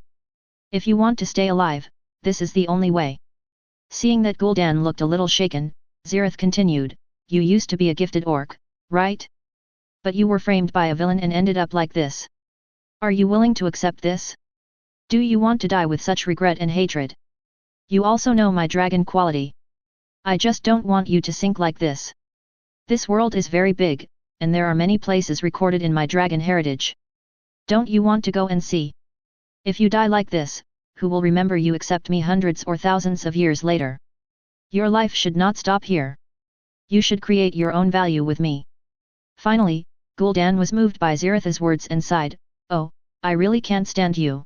Speaker 1: If you want to stay alive, this is the only way. Seeing that Gul'dan looked a little shaken, Zeris continued, You used to be a gifted orc, right? But you were framed by a villain and ended up like this. Are you willing to accept this? Do you want to die with such regret and hatred? You also know my dragon quality. I just don't want you to sink like this. This world is very big, and there are many places recorded in my dragon heritage. Don't you want to go and see? If you die like this, who will remember you except me hundreds or thousands of years later? Your life should not stop here. You should create your own value with me. Finally, Gul'dan was moved by Zeris's words and sighed, Oh, I really can't stand you.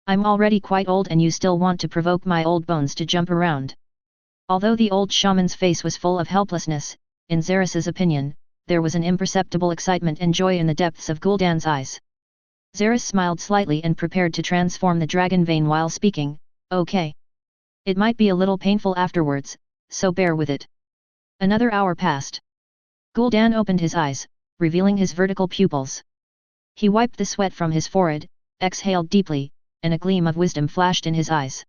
Speaker 1: I'm already quite old and you still want to provoke my old bones to jump around. Although the old shaman's face was full of helplessness, in Zeris's opinion, there was an imperceptible excitement and joy in the depths of Gul'dan's eyes. Zeris smiled slightly and prepared to transform the dragon vein while speaking, Okay. It might be a little painful afterwards, so bear with it. Another hour passed. Gul'dan opened his eyes, revealing his vertical pupils. He wiped the sweat from his forehead, exhaled deeply, and a gleam of wisdom flashed in his eyes.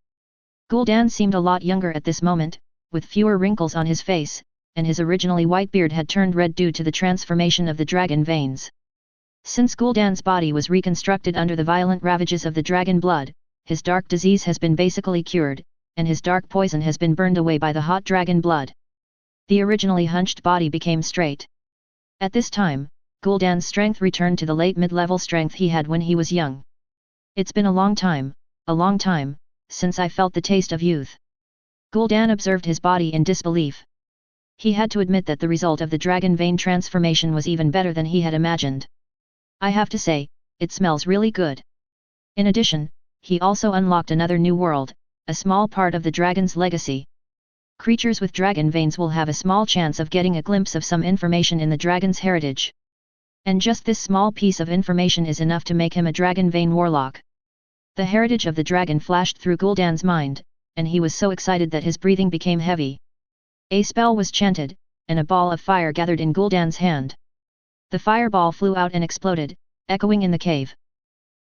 Speaker 1: Gul'dan seemed a lot younger at this moment, with fewer wrinkles on his face, and his originally white beard had turned red due to the transformation of the dragon veins. Since Gul'dan's body was reconstructed under the violent ravages of the dragon blood, his dark disease has been basically cured, and his dark poison has been burned away by the hot dragon blood. The originally hunched body became straight. At this time, Gul'dan's strength returned to the late mid-level strength he had when he was young. It's been a long time, since I felt the taste of youth. Gul'dan observed his body in disbelief. He had to admit that the result of the dragon vein transformation was even better than he had imagined. I have to say, it smells really good. In addition, he also unlocked another new world, a small part of the dragon's legacy. Creatures with dragon veins will have a small chance of getting a glimpse of some information in the dragon's heritage. And just this small piece of information is enough to make him a dragon vein warlock. The heritage of the dragon flashed through Gul'dan's mind, and he was so excited that his breathing became heavy. A spell was chanted, and a ball of fire gathered in Gul'dan's hand. The fireball flew out and exploded, echoing in the cave.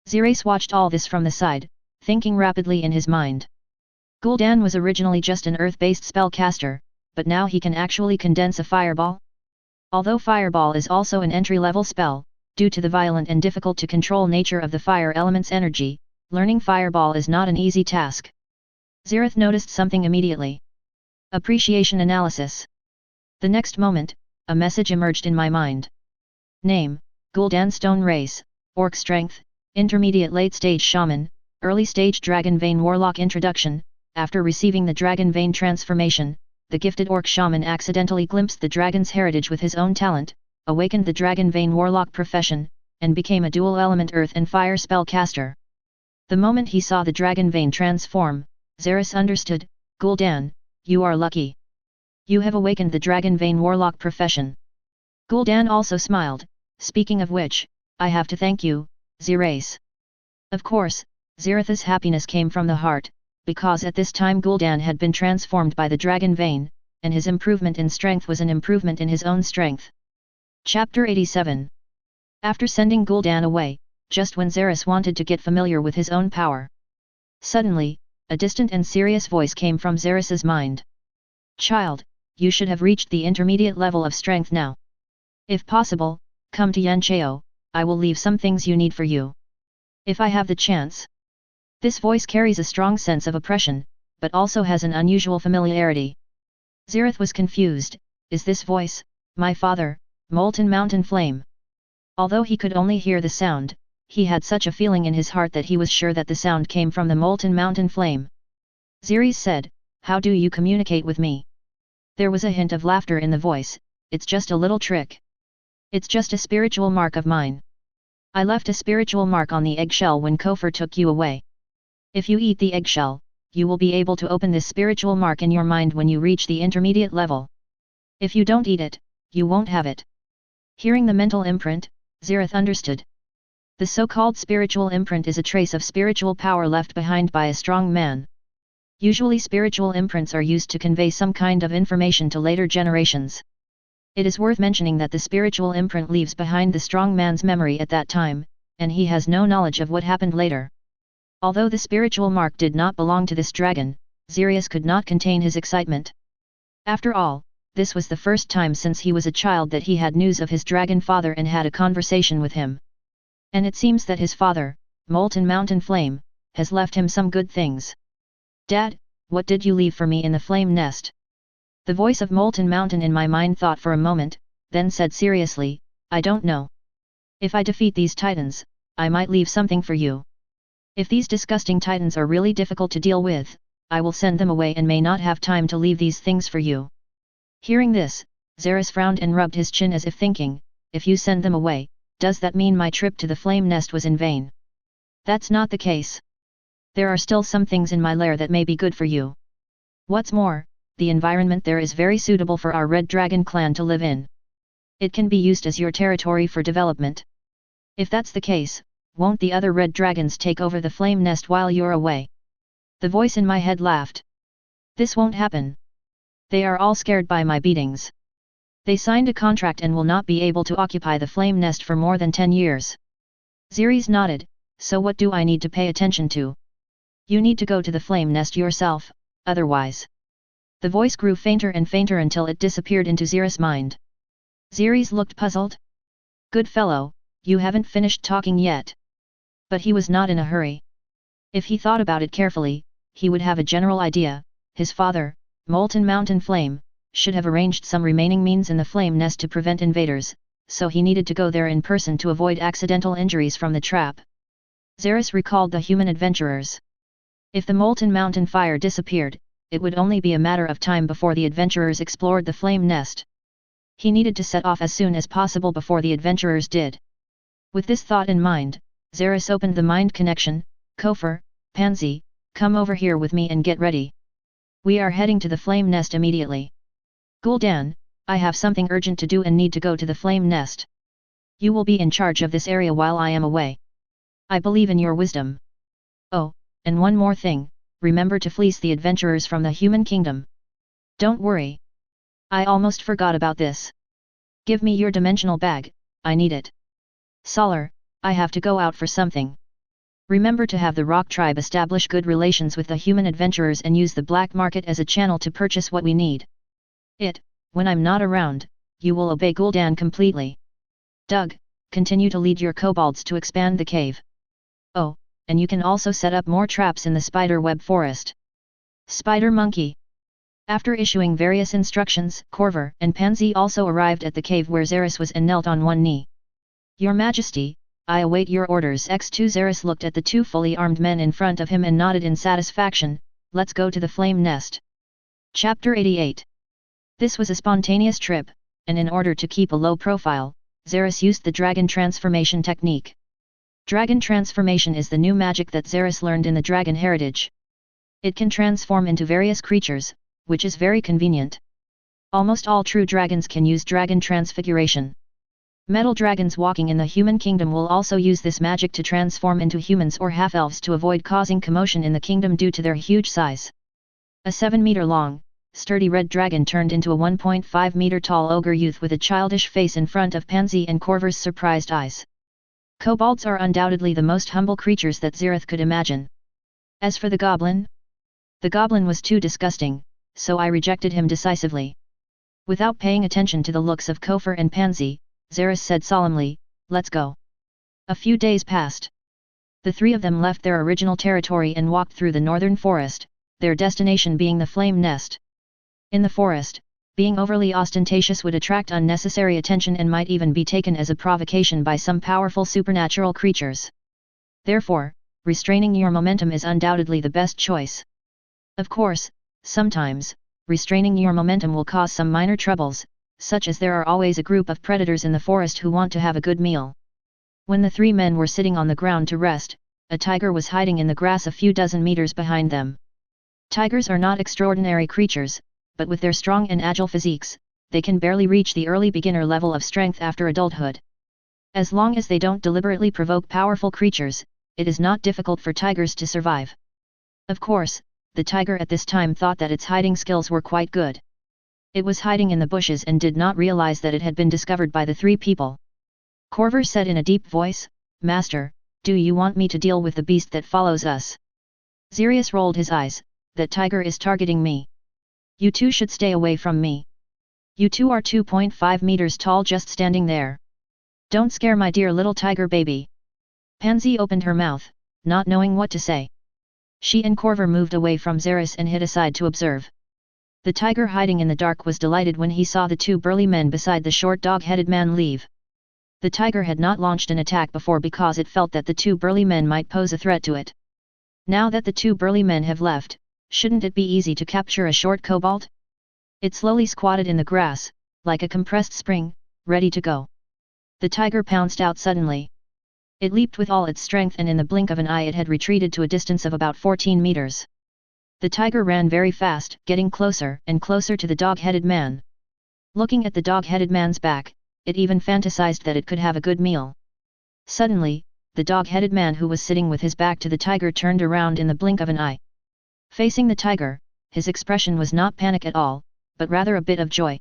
Speaker 1: Zeris watched all this from the side, thinking rapidly in his mind. Gul'dan was originally just an earth-based spellcaster, but now he can actually condense a fireball? Although fireball is also an entry-level spell, due to the violent and difficult-to-control nature of the fire element's energy, learning fireball is not an easy task. Zeris noticed something immediately. Appreciation analysis. The next moment, a message emerged in my mind. Name, Gul'dan Stone Race, Orc Strength, Intermediate Late Stage Shaman, Early Stage Dragon Vein Warlock Introduction. After receiving the dragon vein transformation, the gifted orc shaman accidentally glimpsed the dragon's heritage with his own talent, awakened the dragon vein warlock profession, and became a dual-element earth and fire spellcaster. The moment he saw the dragon vein transform, Zeris understood, Gul'dan, you are lucky. You have awakened the dragon vein warlock profession. Gul'dan also smiled, speaking of which, I have to thank you, Zeris. Of course, Zerith's happiness came from the heart, because at this time Gul'dan had been transformed by the dragon vein, and his improvement in strength was an improvement in his own strength. Chapter 87. After sending Gul'dan away, just when Zeris wanted to get familiar with his own power, suddenly, a distant and serious voice came from Zeris's mind. Child, you should have reached the intermediate level of strength now. If possible, come to Yanchao, I will leave some things you need for you. If I have the chance. This voice carries a strong sense of oppression, but also has an unusual familiarity. Zerith was confused. Is this voice, my father, Molten Mountain Flame? Although he could only hear the sound, he had such a feeling in his heart that he was sure that the sound came from the Molten Mountain Flame. Zeris said, how do you communicate with me? There was a hint of laughter in the voice. It's just a little trick. It's just a spiritual mark of mine. I left a spiritual mark on the eggshell when Kofor took you away. If you eat the eggshell, you will be able to open this spiritual mark in your mind when you reach the intermediate level. If you don't eat it, you won't have it. Hearing the mental imprint, Zerith understood. The so-called spiritual imprint is a trace of spiritual power left behind by a strong man. Usually spiritual imprints are used to convey some kind of information to later generations. It is worth mentioning that the spiritual imprint leaves behind the strong man's memory at that time, and he has no knowledge of what happened later. Although the spiritual mark did not belong to this dragon, Zeris could not contain his excitement. After all, this was the first time since he was a child that he had news of his dragon father and had a conversation with him. And it seems that his father, Molten Mountain Flame, has left him some good things. Dad, what did you leave for me in the flame nest? The voice of Molten Mountain in my mind thought for a moment, then said seriously, I don't know. If I defeat these titans, I might leave something for you. If these disgusting titans are really difficult to deal with, I will send them away and may not have time to leave these things for you. Hearing this, Zeris frowned and rubbed his chin as if thinking, if you send them away, does that mean my trip to the flame nest was in vain? That's not the case. There are still some things in my lair that may be good for you. What's more, the environment there is very suitable for our Red Dragon clan to live in. It can be used as your territory for development. If that's the case, won't the other Red Dragons take over the flame nest while you're away? The voice in my head laughed. This won't happen. They are all scared by my beatings. They signed a contract and will not be able to occupy the flame nest for more than 10 years. Zeris nodded, so what do I need to pay attention to? You need to go to the flame nest yourself, otherwise. The voice grew fainter and fainter until it disappeared into Zeris' mind. Zeris looked puzzled. Good fellow, you haven't finished talking yet. But he was not in a hurry. If he thought about it carefully, he would have a general idea. His father, Molten Mountain Flame, should have arranged some remaining means in the flame nest to prevent invaders, so he needed to go there in person to avoid accidental injuries from the trap. Zeris recalled the human adventurers. If the Molten Mountain fire disappeared, it would only be a matter of time before the adventurers explored the flame nest. He needed to set off as soon as possible before the adventurers did. With this thought in mind, Zeris opened the mind connection. Kofor, Pansy, come over here with me and get ready. We are heading to the flame nest immediately. Gul'dan, I have something urgent to do and need to go to the flame nest. You will be in charge of this area while I am away. I believe in your wisdom. Oh, and one more thing, remember to fleece the adventurers from the human kingdom. Don't worry. I almost forgot about this. Give me your dimensional bag, I need it. Solar, I have to go out for something. Remember to have the rock tribe establish good relations with the human adventurers and use the black market as a channel to purchase what we need. When I'm not around, you will obey Gul'dan completely. Doug, continue to lead your kobolds to expand the cave. Oh, and you can also set up more traps in the spider web forest. Spider Monkey. After issuing various instructions, Corver and Pansy also arrived at the cave where Zeris was and knelt on one knee. Your Majesty, I await your orders. X2 Zeris looked at the two fully armed men in front of him and nodded in satisfaction. Let's go to the flame nest. Chapter 88. This was a spontaneous trip, and in order to keep a low profile, Zeris used the dragon transformation technique. Dragon transformation is the new magic that Zeris learned in the dragon heritage. It can transform into various creatures, which is very convenient. Almost all true dragons can use dragon transfiguration. Metal dragons walking in the human kingdom will also use this magic to transform into humans or half-elves to avoid causing commotion in the kingdom due to their huge size. A 7-meter-long, sturdy red dragon turned into a 1.5-meter-tall ogre youth with a childish face in front of Pansy and Corver's surprised eyes. Kobolds are undoubtedly the most humble creatures that Zeris could imagine. As for the goblin was too disgusting, so I rejected him decisively. Without paying attention to the looks of Kofer and Pansy, Zeris said solemnly, "Let's go." A few days passed. The three of them left their original territory and walked through the northern forest, their destination being the Flame Nest. In the forest, being overly ostentatious would attract unnecessary attention and might even be taken as a provocation by some powerful supernatural creatures. Therefore, restraining your momentum is undoubtedly the best choice. Of course, sometimes, restraining your momentum will cause some minor troubles, such as there are always a group of predators in the forest who want to have a good meal. When the three men were sitting on the ground to rest, a tiger was hiding in the grass a few dozen meters behind them. Tigers are not extraordinary creatures, but with their strong and agile physiques, they can barely reach the early beginner level of strength after adulthood. As long as they don't deliberately provoke powerful creatures, it is not difficult for tigers to survive. Of course, the tiger at this time thought that its hiding skills were quite good. It was hiding in the bushes and did not realize that it had been discovered by the three people. Corver said in a deep voice, "Master, do you want me to deal with the beast that follows us?" Zeris rolled his eyes, "That tiger is targeting me. You two should stay away from me. You two are 2.5 meters tall just standing there. Don't scare my dear little tiger baby." Pansy opened her mouth, not knowing what to say. She and Corver moved away from Zeris and hid aside to observe. The tiger hiding in the dark was delighted when he saw the two burly men beside the short dog-headed man leave. The tiger had not launched an attack before because it felt that the two burly men might pose a threat to it. Now that the two burly men have left, shouldn't it be easy to capture a short kobold? It slowly squatted in the grass, like a compressed spring, ready to go. The tiger pounced out suddenly. It leaped with all its strength and in the blink of an eye it had retreated to a distance of about 14 meters. The tiger ran very fast, getting closer and closer to the dog-headed man. Looking at the dog-headed man's back, it even fantasized that it could have a good meal. Suddenly, the dog-headed man who was sitting with his back to the tiger turned around in the blink of an eye. Facing the tiger, his expression was not panic at all, but rather a bit of joy.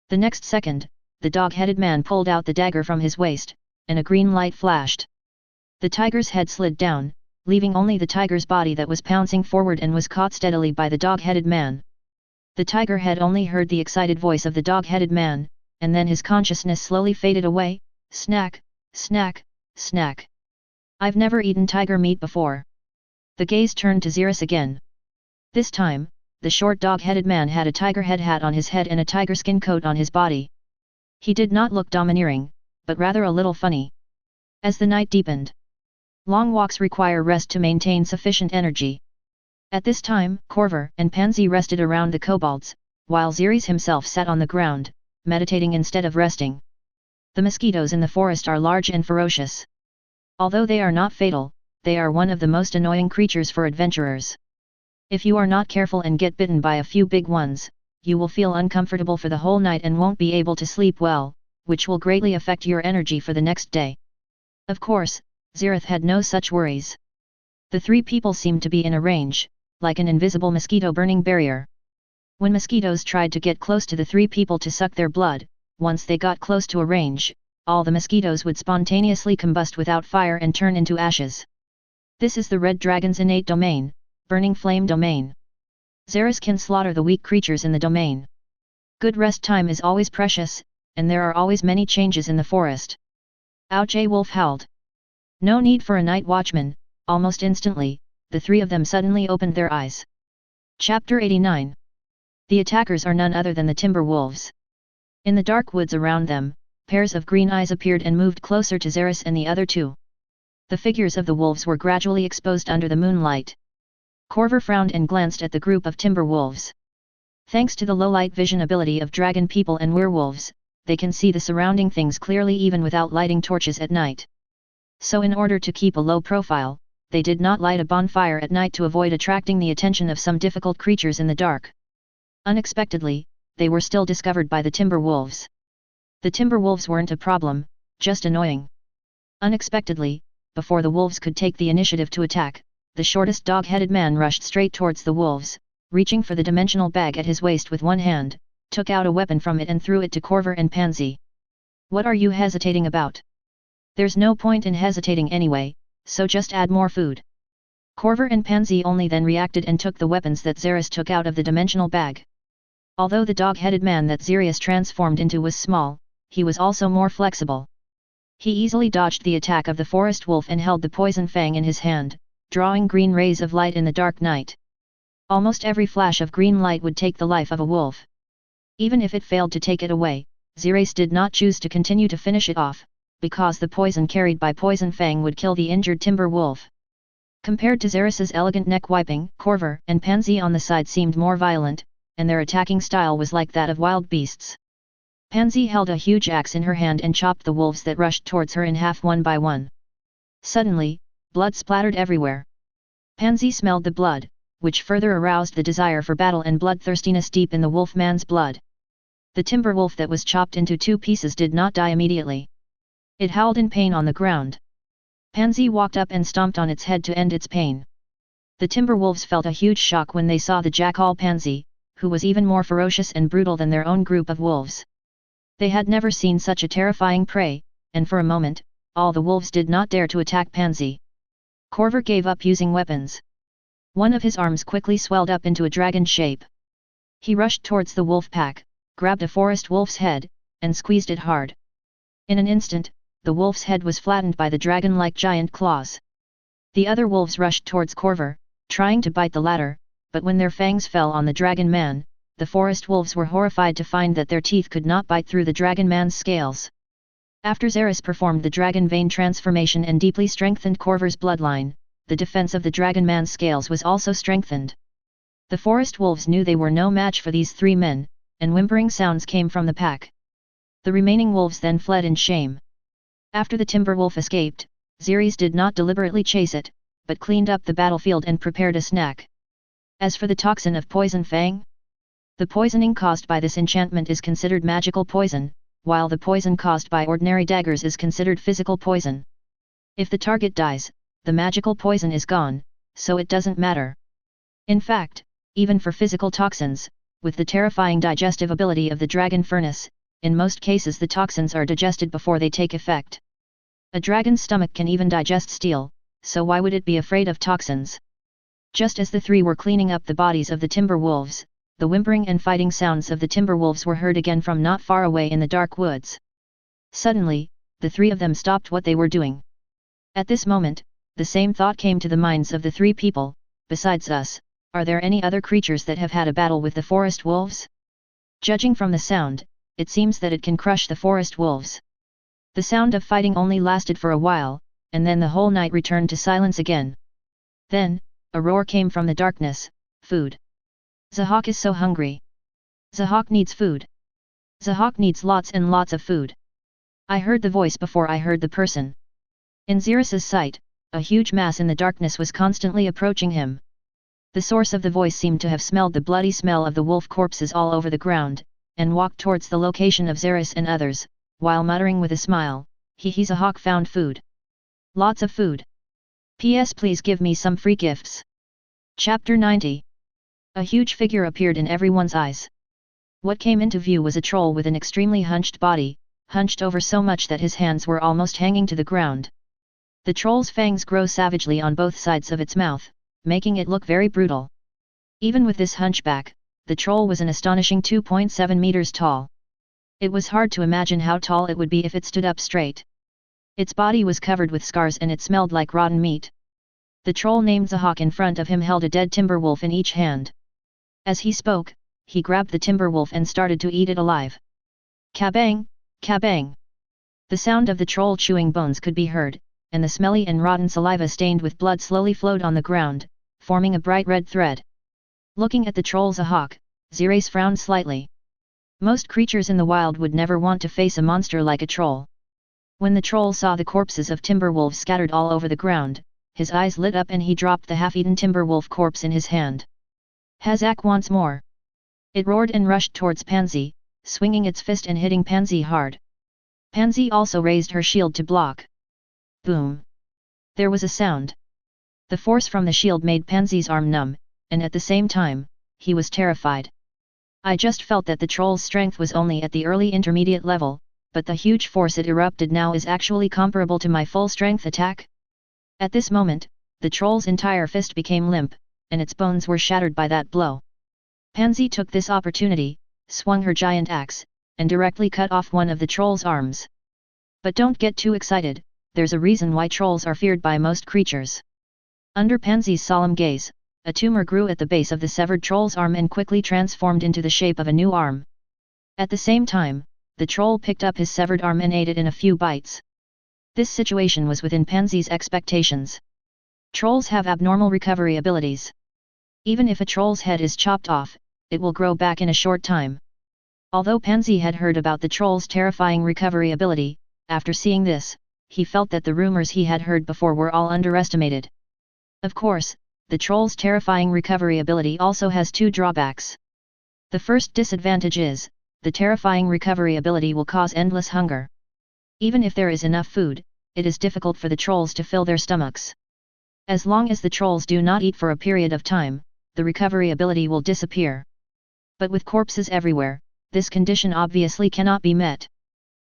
Speaker 1: The next second, the dog-headed man pulled out the dagger from his waist, and a green light flashed. The tiger's head slid down, leaving only the tiger's body that was pouncing forward and was caught steadily by the dog-headed man. The tiger had only heard the excited voice of the dog-headed man, and then his consciousness slowly faded away. Snack, snack, snack. I've never eaten tiger meat before. The gaze turned to Zeris again. This time, the short dog-headed man had a tiger head hat on his head and a tiger skin coat on his body. He did not look domineering, but rather a little funny. As the night deepened, long walks require rest to maintain sufficient energy. At this time, Corver and Pansy rested around the kobolds, while Zeris himself sat on the ground, meditating instead of resting. The mosquitoes in the forest are large and ferocious. Although they are not fatal, they are one of the most annoying creatures for adventurers. If you are not careful and get bitten by a few big ones, you will feel uncomfortable for the whole night and won't be able to sleep well, which will greatly affect your energy for the next day. Of course, Zeris had no such worries. The three people seemed to be in a range, like an invisible mosquito-burning barrier. When mosquitoes tried to get close to the three people to suck their blood, once they got close to a range, all the mosquitoes would spontaneously combust without fire and turn into ashes. This is the red dragon's innate domain, burning flame domain. Zeris can slaughter the weak creatures in the domain. Good rest time is always precious, and there are always many changes in the forest. Ouch! A wolf howled. No need for a night watchman. Almost instantly, the three of them suddenly opened their eyes. Chapter 89. The attackers are none other than the timber wolves. In the dark woods around them, pairs of green eyes appeared and moved closer to Zeris and the other two. The figures of the wolves were gradually exposed under the moonlight. Corver frowned and glanced at the group of timber wolves. Thanks to the low-light vision ability of dragon people and werewolves, they can see the surrounding things clearly even without lighting torches at night. So in order to keep a low profile, they did not light a bonfire at night to avoid attracting the attention of some difficult creatures in the dark. Unexpectedly, they were still discovered by the timber wolves. The timber wolves weren't a problem, Just annoying. Unexpectedly, before the wolves could take the initiative to attack, the shortest dog-headed man rushed straight towards the wolves, reaching for the dimensional bag at his waist with one hand, took out a weapon from it and threw it to Corver and Pansy. What are you hesitating about? There's no point in hesitating anyway, so just add more food. Corver and Pansy only then reacted and took the weapons that Zeris took out of the dimensional bag. Although the dog-headed man that Zeris transformed into was small, he was also more flexible. He easily dodged the attack of the forest wolf and held the poison fang in his hand, drawing green rays of light in the dark night. Almost every flash of green light would take the life of a wolf. Even if it failed to take it away, Zeris did not choose to continue to finish it off, because the poison carried by Poison Fang would kill the injured timber wolf. Compared to Zeris's elegant neck wiping, Corver and Pansy on the side seemed more violent, and their attacking style was like that of wild beasts. Pansy held a huge axe in her hand and chopped the wolves that rushed towards her in half one by one. Suddenly, blood splattered everywhere. Pansy smelled the blood, which further aroused the desire for battle and bloodthirstiness deep in the wolfman's blood. The timber wolf that was chopped into 2 pieces did not die immediately. It howled in pain on the ground. Pansy walked up and stomped on its head to end its pain. The timber wolves felt a huge shock when they saw the jackal Pansy, who was even more ferocious and brutal than their own group of wolves. They had never seen such a terrifying prey, and for a moment, all the wolves did not dare to attack Pansy. Corver gave up using weapons. One of his arms quickly swelled up into a dragon shape. He rushed towards the wolf pack, grabbed a forest wolf's head, and squeezed it hard. In an instant, the wolf's head was flattened by the dragon-like giant claws. The other wolves rushed towards Corver, trying to bite the latter, but when their fangs fell on the dragon man, the forest wolves were horrified to find that their teeth could not bite through the dragon man's scales. After Zeris performed the dragon vein transformation and deeply strengthened Corver's bloodline, the defense of the dragon man's scales was also strengthened. The forest wolves knew they were no match for these 3 men, and whimpering sounds came from the pack. The remaining wolves then fled in shame. After the timber wolf escaped, Zeris did not deliberately chase it, but cleaned up the battlefield and prepared a snack. As for the toxin of Poison Fang, the poisoning caused by this enchantment is considered magical poison, while the poison caused by ordinary daggers is considered physical poison. If the target dies, the magical poison is gone, so it doesn't matter. In fact, even for physical toxins, with the terrifying digestive ability of the dragon furnace, in most cases the toxins are digested before they take effect. A dragon's stomach can even digest steel, so why would it be afraid of toxins? Just as the 3 were cleaning up the bodies of the timber wolves, the whimpering and fighting sounds of the timber wolves were heard again from not far away in the dark woods. Suddenly, the 3 of them stopped what they were doing. At this moment, the same thought came to the minds of the 3 people: besides us, are there any other creatures that have had a battle with the forest wolves? Judging from the sound, it seems that it can crush the forest wolves. The sound of fighting only lasted for a while, and then the whole night returned to silence again. Then, a roar came from the darkness: food! Zahak is so hungry. Zahak needs food. Zahak needs lots and lots of food. I heard the voice before I heard the person. In Zeris's sight, a huge mass in the darkness was constantly approaching him. The source of the voice seemed to have smelled the bloody smell of the wolf corpses all over the ground, and walked towards the location of Zeris and others, while muttering with a smile, Zahak found food. Lots of food. P.S. Please give me some free gifts. Chapter 90. A huge figure appeared in everyone's eyes. What came into view was a troll with an extremely hunched body, hunched over so much that his hands were almost hanging to the ground. The troll's fangs grow savagely on both sides of its mouth, making it look very brutal. Even with this hunchback, the troll was an astonishing 2.7 meters tall. It was hard to imagine how tall it would be if it stood up straight. Its body was covered with scars and it smelled like rotten meat. The troll named Zahak in front of him held a dead timber wolf in each hand. As he spoke, he grabbed the timber wolf and started to eat it alive. Kabang! Kabang! The sound of the troll chewing bones could be heard, and the smelly and rotten saliva stained with blood slowly flowed on the ground, forming a bright red thread. Looking at the troll Zahak, Zeris frowned slightly. Most creatures in the wild would never want to face a monster like a troll. When the troll saw the corpses of timber wolves scattered all over the ground, his eyes lit up and he dropped the half-eaten timber wolf corpse in his hand. Hazak wants more! It roared and rushed towards Pansy, swinging its fist and hitting Pansy hard. Pansy also raised her shield to block. Boom! There was a sound. The force from the shield made Pansy's arm numb, and at the same time, he was terrified. I just felt that the troll's strength was only at the early intermediate level, but the huge force it erupted now is actually comparable to my full strength attack. At this moment, the troll's entire fist became limp, and its bones were shattered by that blow. Pansy took this opportunity, swung her giant axe, and directly cut off one of the troll's arms. But don't get too excited, there's a reason why trolls are feared by most creatures. Under Pansy's solemn gaze, a tumor grew at the base of the severed troll's arm and quickly transformed into the shape of a new arm. At the same time, the troll picked up his severed arm and ate it in a few bites. This situation was within Pansy's expectations. Trolls have abnormal recovery abilities. Even if a troll's head is chopped off, it will grow back in a short time. Although Pansy had heard about the troll's terrifying recovery ability, after seeing this, he felt that the rumors he had heard before were all underestimated. Of course, the troll's terrifying recovery ability also has two drawbacks. The first disadvantage is, the terrifying recovery ability will cause endless hunger. Even if there is enough food, it is difficult for the trolls to fill their stomachs. As long as the trolls do not eat for a period of time, the recovery ability will disappear. But with corpses everywhere, this condition obviously cannot be met.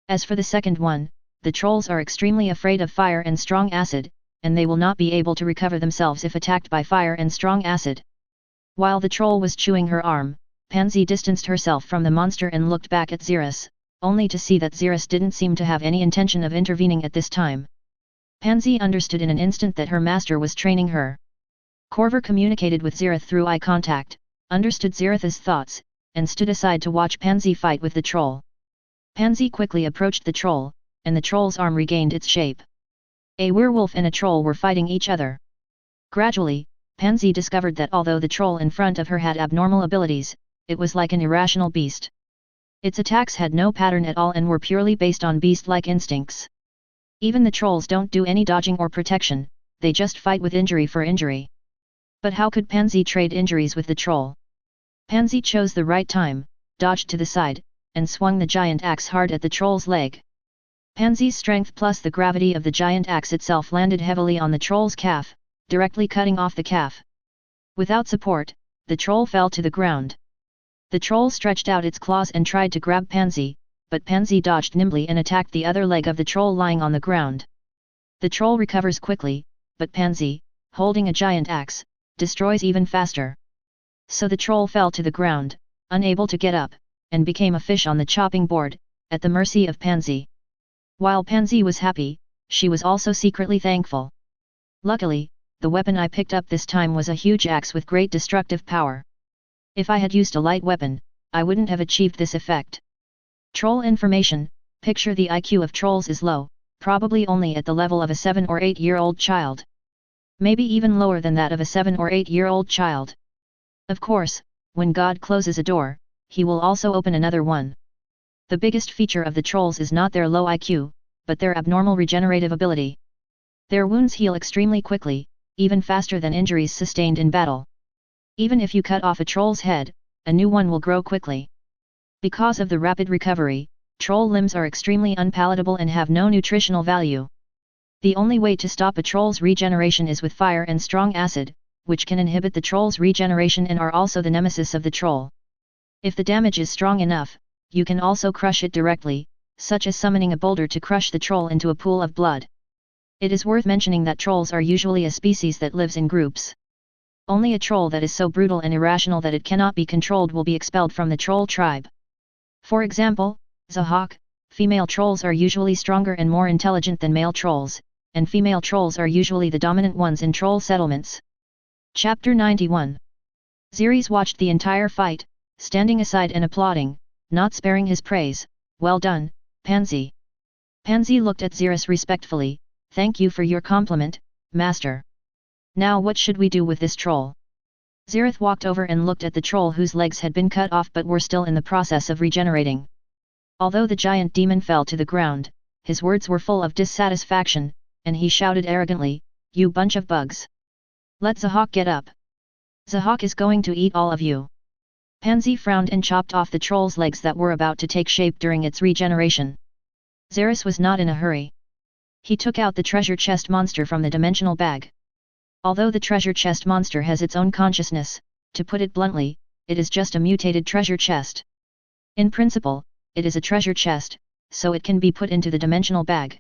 Speaker 1: As for the second one, the trolls are extremely afraid of fire and strong acid, and they will not be able to recover themselves if attacked by fire and strong acid. While the troll was chewing her arm, Pansy distanced herself from the monster and looked back at Zeris, only to see that Zeris didn't seem to have any intention of intervening at this time. Pansy understood in an instant that her master was training her. Corver communicated with Zeris through eye contact, understood Zeris's thoughts, and stood aside to watch Pansy fight with the troll. Pansy quickly approached the troll, and the troll's arm regained its shape. A werewolf and a troll were fighting each other. Gradually, Pansy discovered that although the troll in front of her had abnormal abilities, it was like an irrational beast. Its attacks had no pattern at all and were purely based on beast-like instincts. Even the trolls don't do any dodging or protection, they just fight with injury for injury. But how could Pansy trade injuries with the troll? Pansy chose the right time, dodged to the side, and swung the giant axe hard at the troll's leg. Pansy's strength plus the gravity of the giant axe itself landed heavily on the troll's calf, directly cutting off the calf. Without support, the troll fell to the ground. The troll stretched out its claws and tried to grab Pansy, but Pansy dodged nimbly and attacked the other leg of the troll lying on the ground. The troll recovers quickly, but Pansy, holding a giant axe, destroys even faster. So the troll fell to the ground, unable to get up, and became a fish on the chopping board, at the mercy of Pansy. While Pansy was happy, she was also secretly thankful. Luckily, the weapon I picked up this time was a huge axe with great destructive power. If I had used a light weapon, I wouldn't have achieved this effect. Troll information: picture the IQ of trolls is low, probably only at the level of a 7 or 8-year-old child. Maybe even lower than that of a 7 or 8-year-old child. Of course, when God closes a door, he will also open another one. The biggest feature of the trolls is not their low IQ, but their abnormal regenerative ability. Their wounds heal extremely quickly, even faster than injuries sustained in battle. Even if you cut off a troll's head, a new one will grow quickly. Because of the rapid recovery, troll limbs are extremely unpalatable and have no nutritional value. The only way to stop a troll's regeneration is with fire and strong acid, which can inhibit the troll's regeneration and are also the nemesis of the troll. If the damage is strong enough, you can also crush it directly, such as summoning a boulder to crush the troll into a pool of blood. It is worth mentioning that trolls are usually a species that lives in groups. Only a troll that is so brutal and irrational that it cannot be controlled will be expelled from the troll tribe. For example, Zahak, female trolls are usually stronger and more intelligent than male trolls, and female trolls are usually the dominant ones in troll settlements. Chapter 91. Zeris watched the entire fight, standing aside and applauding, not sparing his praise. Well done, Pansy. Pansy looked at Zeris respectfully. Thank you for your compliment, master. Now what should we do with this troll? Zeris walked over and looked at the troll whose legs had been cut off but were still in the process of regenerating. Although the giant demon fell to the ground, his words were full of dissatisfaction, and he shouted arrogantly, "You bunch of bugs! Let Zahak get up! Zahak is going to eat all of you!" Pansy frowned and chopped off the troll's legs that were about to take shape during its regeneration. Zeris was not in a hurry. He took out the treasure chest monster from the dimensional bag. Although the treasure chest monster has its own consciousness, to put it bluntly, it is just a mutated treasure chest. In principle, it is a treasure chest, so it can be put into the dimensional bag.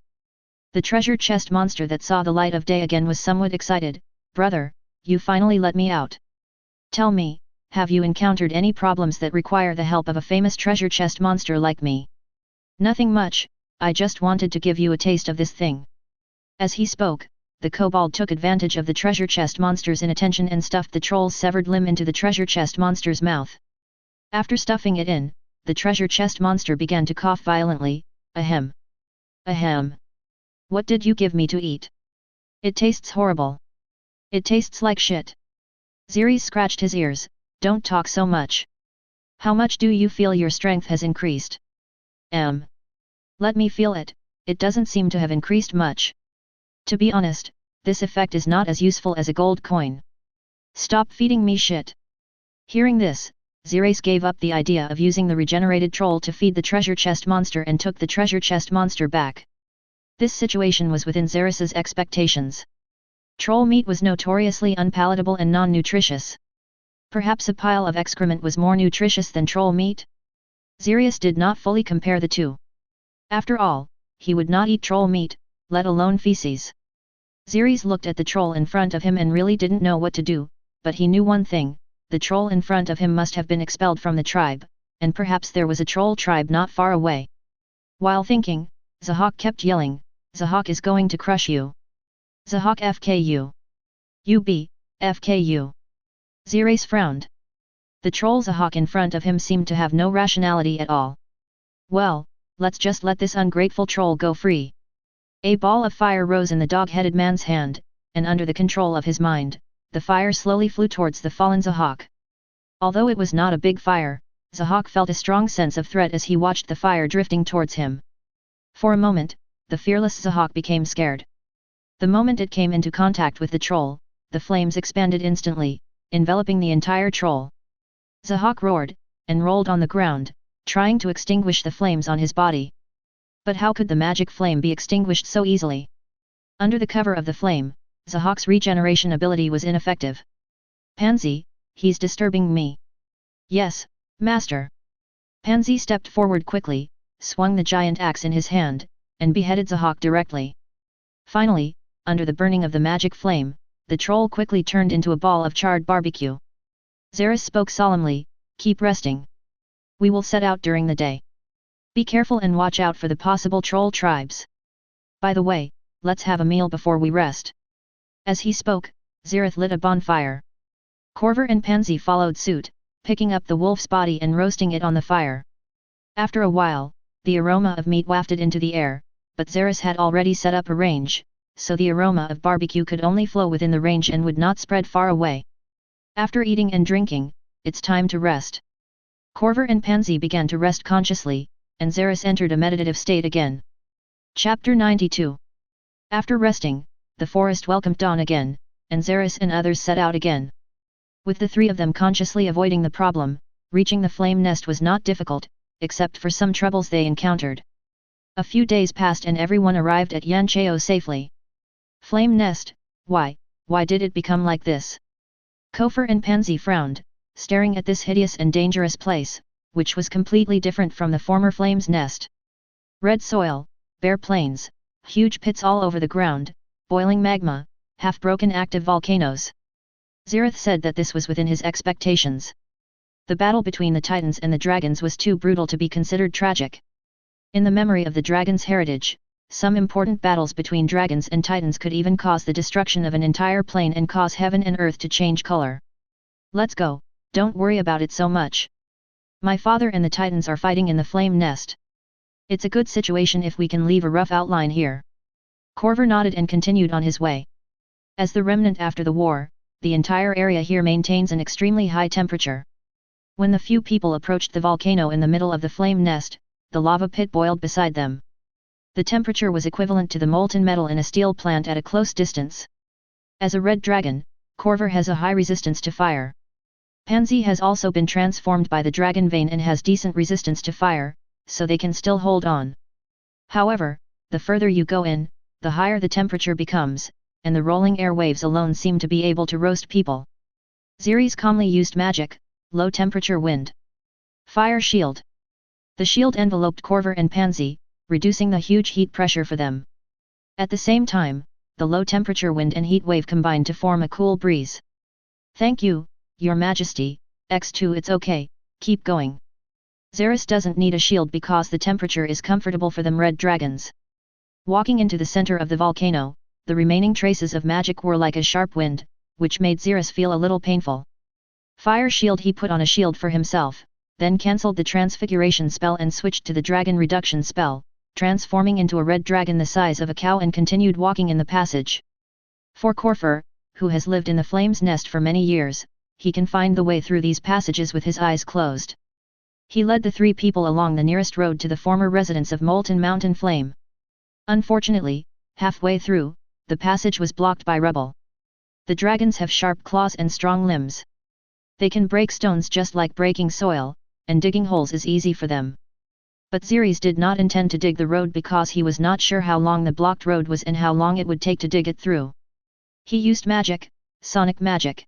Speaker 1: The treasure chest monster that saw the light of day again was somewhat excited. "Brother, you finally let me out. Tell me, have you encountered any problems that require the help of a famous treasure chest monster like me?" "Nothing much, I just wanted to give you a taste of this thing." As he spoke, the kobold took advantage of the treasure chest monster's inattention and stuffed the troll's severed limb into the treasure chest monster's mouth. After stuffing it in, the treasure chest monster began to cough violently. "Ahem. Ahem. What did you give me to eat? It tastes horrible. It tastes like shit." Zeris scratched his ears. "Don't talk so much. How much do you feel your strength has increased?" Let me feel it, it doesn't seem to have increased much. To be honest, this effect is not as useful as a gold coin. Stop feeding me shit." Hearing this, Zeris gave up the idea of using the regenerated troll to feed the treasure chest monster and took the treasure chest monster back. This situation was within Zeris's expectations. Troll meat was notoriously unpalatable and non-nutritious. Perhaps a pile of excrement was more nutritious than troll meat? Zeris did not fully compare the two. After all, he would not eat troll meat, let alone feces. Zeris looked at the troll in front of him and really didn't know what to do, but he knew one thing: the troll in front of him must have been expelled from the tribe, and perhaps there was a troll tribe not far away. While thinking, Zahak kept yelling, "Zahak is going to crush you! Zahak FKU! FKU!" Zeris frowned. The troll Zahak in front of him seemed to have no rationality at all. "Well, let's just let this ungrateful troll go free." A ball of fire rose in the dog-headed man's hand, and under the control of his mind, the fire slowly flew towards the fallen Zahak. Although it was not a big fire, Zahak felt a strong sense of threat as he watched the fire drifting towards him. For a moment, the fearless Zahak became scared. The moment it came into contact with the troll, the flames expanded instantly, enveloping the entire troll. Zahak roared, and rolled on the ground, trying to extinguish the flames on his body. But how could the magic flame be extinguished so easily? Under the cover of the flame, Zahak's regeneration ability was ineffective. "Pansy, he's disturbing me." "Yes, master." Pansy stepped forward quickly, swung the giant axe in his hand, and beheaded Zahak directly. Finally, under the burning of the magic flame, the troll quickly turned into a ball of charred barbecue. Zeris spoke solemnly, "Keep resting. We will set out during the day. Be careful and watch out for the possible troll tribes. By the way, let's have a meal before we rest." As he spoke, Zeris lit a bonfire. Corver and Pansy followed suit, picking up the wolf's body and roasting it on the fire. After a while, the aroma of meat wafted into the air, but Zeris had already set up a range, so the aroma of barbecue could only flow within the range and would not spread far away. After eating and drinking, it's time to rest. Corver and Pansy began to rest consciously, and Zeris entered a meditative state again. Chapter 92. After resting, the forest welcomed dawn again, and Zeris and others set out again. With the three of them consciously avoiding the problem, reaching the flame nest was not difficult, except for some troubles they encountered. A few days passed and everyone arrived at Yancheo safely. Flame nest, why did it become like this? Kofer and Pansy frowned, staring at this hideous and dangerous place, which was completely different from the former flame's nest. Red soil, bare plains, huge pits all over the ground, boiling magma, half-broken active volcanoes. Zeris said that this was within his expectations. The battle between the Titans and the Dragons was too brutal to be considered tragic. In the memory of the Dragons' heritage, some important battles between Dragons and Titans could even cause the destruction of an entire plane and cause heaven and earth to change color. "Let's go, don't worry about it so much. My father and the Titans are fighting in the flame nest. It's a good situation if we can leave a rough outline here." Corver nodded and continued on his way. As the remnant after the war, the entire area here maintains an extremely high temperature. When the few people approached the volcano in the middle of the flame nest, the lava pit boiled beside them. The temperature was equivalent to the molten metal in a steel plant at a close distance. As a red dragon, Corver has a high resistance to fire. Pansy has also been transformed by the dragon vein and has decent resistance to fire, so they can still hold on. However, the further you go in, the higher the temperature becomes, and the rolling air waves alone seem to be able to roast people. Zeris calmly used magic, low temperature wind. Fire shield. The shield enveloped Corver and Pansy, reducing the huge heat pressure for them. At the same time, the low temperature wind and heat wave combined to form a cool breeze. Thank you, Your Majesty. X2 it's okay, keep going. Zeris doesn't need a shield because the temperature is comfortable for them red dragons. Walking into the center of the volcano, the remaining traces of magic were like a sharp wind, which made Zeris feel a little painful. Fire shield he put on a shield for himself, then cancelled the transfiguration spell and switched to the dragon reduction spell, transforming into a red dragon the size of a cow and continued walking in the passage. For Corver, who has lived in the flame's nest for many years, he can find the way through these passages with his eyes closed. He led the three people along the nearest road to the former residence of Molten Mountain Flame. Unfortunately, halfway through, the passage was blocked by rubble. The dragons have sharp claws and strong limbs. They can break stones just like breaking soil, and digging holes is easy for them. But Zeris did not intend to dig the road because he was not sure how long the blocked road was and how long it would take to dig it through. He used magic, sonic magic.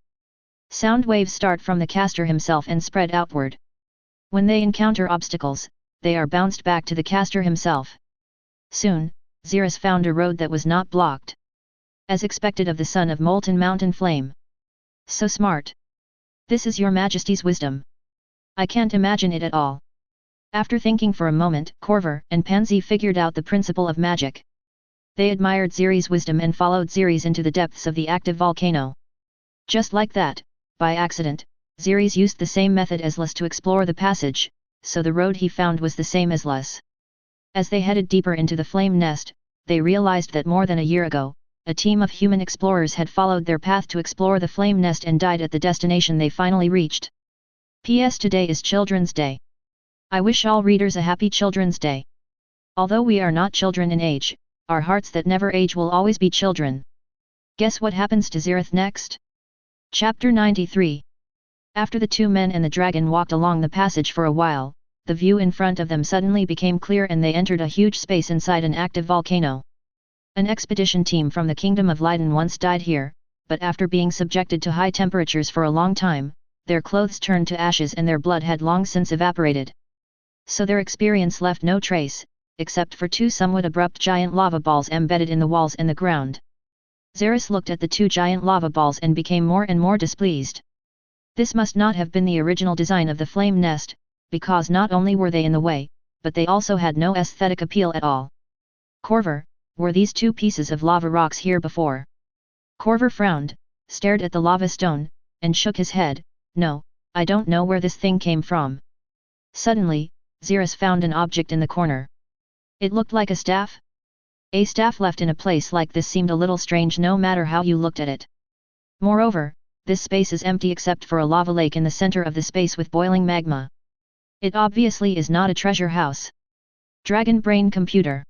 Speaker 1: Sound waves start from the caster himself and spread outward. When they encounter obstacles, they are bounced back to the caster himself. Soon, Zeris found a road that was not blocked. As expected of the son of Molten Mountain Flame. So smart. This is Your Majesty's wisdom. I can't imagine it at all. After thinking for a moment, Corver and Pansy figured out the principle of magic. They admired Zeris' wisdom and followed Zeris into the depths of the active volcano. Just like that, by accident, Zeris used the same method as Lus to explore the passage, so the road he found was the same as Lus. As they headed deeper into the flame nest, they realized that more than a year ago, a team of human explorers had followed their path to explore the flame nest and died at the destination they finally reached. P.S. Today is Children's Day. I wish all readers a happy Children's Day. Although we are not children in age, our hearts that never age will always be children. Guess what happens to Zeris next? Chapter 93. After the two men and the dragon walked along the passage for a while, the view in front of them suddenly became clear and they entered a huge space inside an active volcano. An expedition team from the Kingdom of Lydon once died here, but after being subjected to high temperatures for a long time, their clothes turned to ashes and their blood had long since evaporated. So their experience left no trace, except for two somewhat abrupt giant lava balls embedded in the walls and the ground. Zeris looked at the two giant lava balls and became more and more displeased. This must not have been the original design of the flame nest, because not only were they in the way, but they also had no aesthetic appeal at all. Corver, were these two pieces of lava rocks here before? Corver frowned, stared at the lava stone, and shook his head. No, I don't know where this thing came from. Suddenly, Zeris found an object in the corner. It looked like a staff. A staff left in a place like this seemed a little strange no matter how you looked at it. Moreover, this space is empty except for a lava lake in the center of the space with boiling magma. It obviously is not a treasure house. Dragon Brain Computer.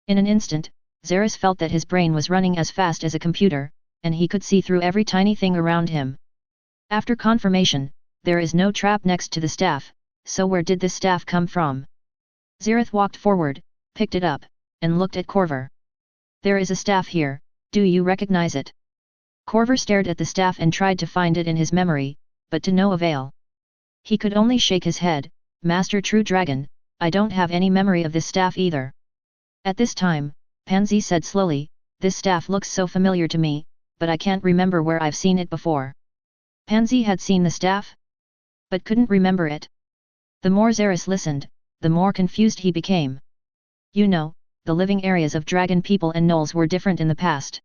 Speaker 1: In an instant, Zeris felt that his brain was running as fast as a computer, and he could see through every tiny thing around him. After confirmation, there is no trap next to the staff, so where did this staff come from? Zeris walked forward, picked it up, and looked at Corver. There is a staff here, do you recognize it? Corver stared at the staff and tried to find it in his memory, but to no avail. He could only shake his head. Master True Dragon, I don't have any memory of this staff either. At this time, Pansy said slowly, this staff looks so familiar to me, but I can't remember where I've seen it before. Pansy had seen the staff, but couldn't remember it. The more Zeris listened, the more confused he became. You know, the living areas of dragon people and gnolls were different in the past.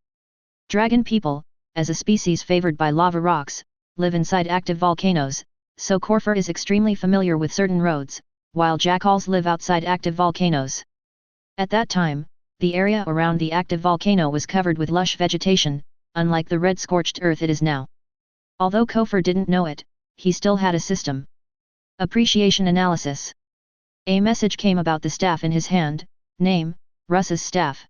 Speaker 1: Dragon people, as a species favored by lava rocks, live inside active volcanoes, so Corver is extremely familiar with certain roads, while jackals live outside active volcanoes. At that time, the area around the active volcano was covered with lush vegetation, unlike the red scorched earth it is now. Although Corver didn't know it, he still had a system. Appreciation analysis. A message came about the staff in his hand. Name, Russ's staff.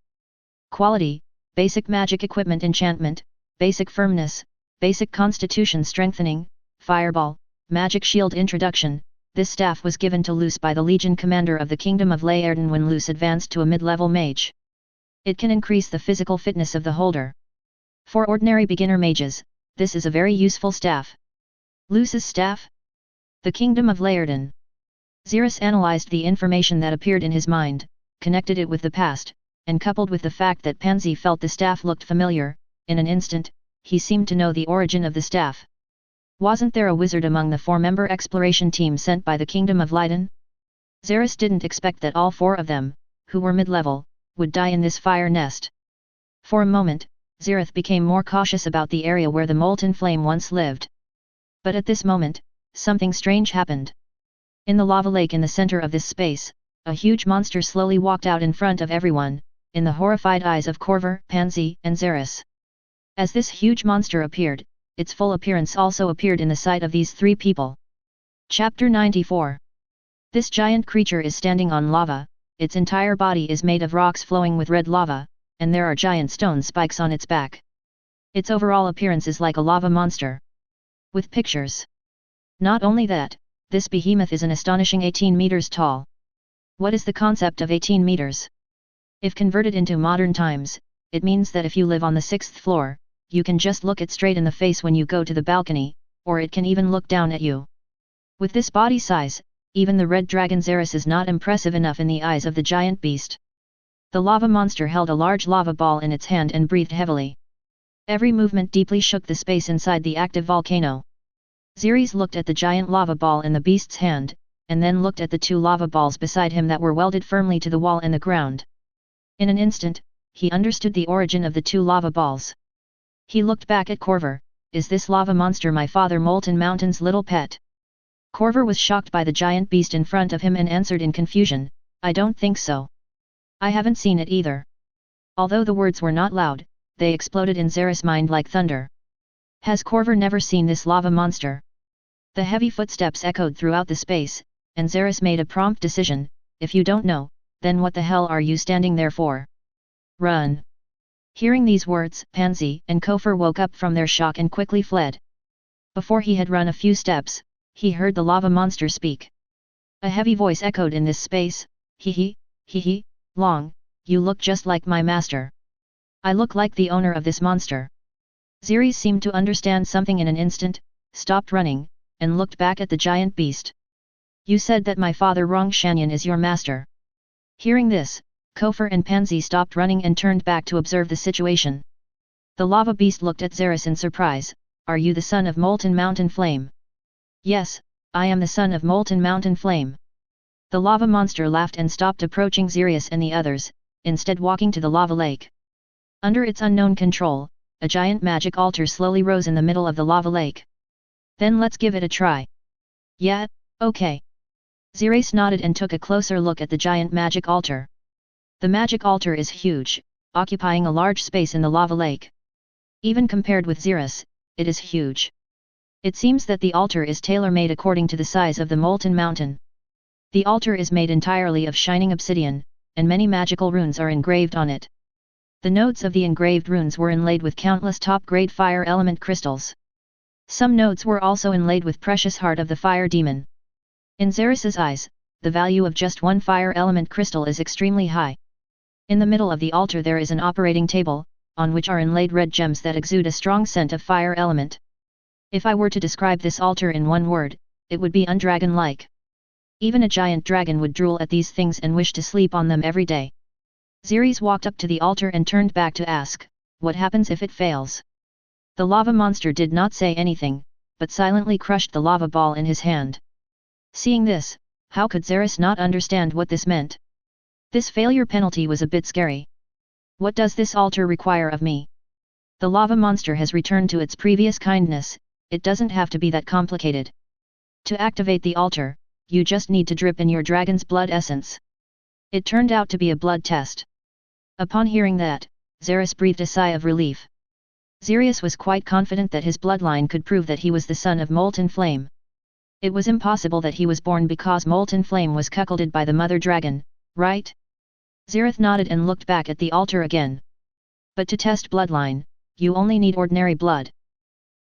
Speaker 1: Quality, basic magic equipment enchantment, basic firmness, basic constitution strengthening, fireball, magic shield introduction. This staff was given to Luce by the Legion commander of the Kingdom of Laerden when Luce advanced to a mid-level mage. It can increase the physical fitness of the holder. For ordinary beginner mages, this is a very useful staff. Luce's staff? The Kingdom of Laerden. Zeris analyzed the information that appeared in his mind, connected it with the past, and coupled with the fact that Pansy felt the staff looked familiar, in an instant, he seemed to know the origin of the staff. Wasn't there a wizard among the 4-member exploration team sent by the Kingdom of Laerden? Zeris didn't expect that all 4 of them, who were mid-level, would die in this fire nest. For a moment, Zeris became more cautious about the area where the molten flame once lived. But at this moment, something strange happened. In the lava lake in the center of this space, a huge monster slowly walked out in front of everyone, in the horrified eyes of Corver, Pansy, and Zeris. As this huge monster appeared, its full appearance also appeared in the sight of these 3 people. Chapter 94. This giant creature is standing on lava, its entire body is made of rocks flowing with red lava, and there are giant stone spikes on its back. Its overall appearance is like a lava monster. With pictures. Not only that, this behemoth is an astonishing 18 meters tall. What is the concept of 18 meters? If converted into modern times, it means that if you live on the 6th floor, you can just look it straight in the face when you go to the balcony, or it can even look down at you. With this body size, even the red dragon Zeris is not impressive enough in the eyes of the giant beast. The lava monster held a large lava ball in its hand and breathed heavily. Every movement deeply shook the space inside the active volcano. Zeris looked at the giant lava ball in the beast's hand, and then looked at the 2 lava balls beside him that were welded firmly to the wall and the ground. In an instant, he understood the origin of the 2 lava balls. He looked back at Corver. Is this lava monster my father Molten Mountain's little pet? Corver was shocked by the giant beast in front of him and answered in confusion, I don't think so. I haven't seen it either. Although the words were not loud, they exploded in Zeris' mind like thunder. Has Corver never seen this lava monster? The heavy footsteps echoed throughout the space, and Zeris made a prompt decision, if you don't know, then what the hell are you standing there for? Run! Hearing these words, Pansy and Kofor woke up from their shock and quickly fled. Before he had run a few steps, he heard the lava monster speak. A heavy voice echoed in this space, hee hee, Long, you look just like my master. I look like the owner of this monster. Zeris seemed to understand something in an instant, stopped running, and looked back at the giant beast. You said that my father Rongshanyan is your master. Hearing this, Kofor and Pansy stopped running and turned back to observe the situation. The lava beast looked at Zeris in surprise, are you the son of Molten Mountain Flame? Yes, I am the son of Molten Mountain Flame. The lava monster laughed and stopped approaching Zeris and the others, instead walking to the lava lake. Under its unknown control, a giant magic altar slowly rose in the middle of the lava lake. Then let's give it a try. Yeah, okay. Zeris nodded and took a closer look at the giant magic altar. The magic altar is huge, occupying a large space in the lava lake. Even compared with Zeris, it is huge. It seems that the altar is tailor-made according to the size of the molten mountain. The altar is made entirely of shining obsidian, and many magical runes are engraved on it. The nodes of the engraved runes were inlaid with countless top-grade fire element crystals. Some nodes were also inlaid with precious heart of the fire demon. In Zeris's eyes, the value of just one fire element crystal is extremely high. In the middle of the altar there is an operating table, on which are inlaid red gems that exude a strong scent of fire element. If I were to describe this altar in one word, it would be undragon-like. Even a giant dragon would drool at these things and wish to sleep on them every day. Zeris walked up to the altar and turned back to ask, what happens if it fails? The lava monster did not say anything, but silently crushed the lava ball in his hand. Seeing this, how could Zeris not understand what this meant? This failure penalty was a bit scary. What does this altar require of me? The lava monster has returned to its previous kindness, it doesn't have to be that complicated. To activate the altar, you just need to drip in your dragon's blood essence. It turned out to be a blood test. Upon hearing that, Zeris breathed a sigh of relief. Zeris was quite confident that his bloodline could prove that he was the son of Molten Flame. It was impossible that he was born because Molten Flame was cuckolded by the mother dragon, right? Zeris nodded and looked back at the altar again. But to test bloodline, you only need ordinary blood.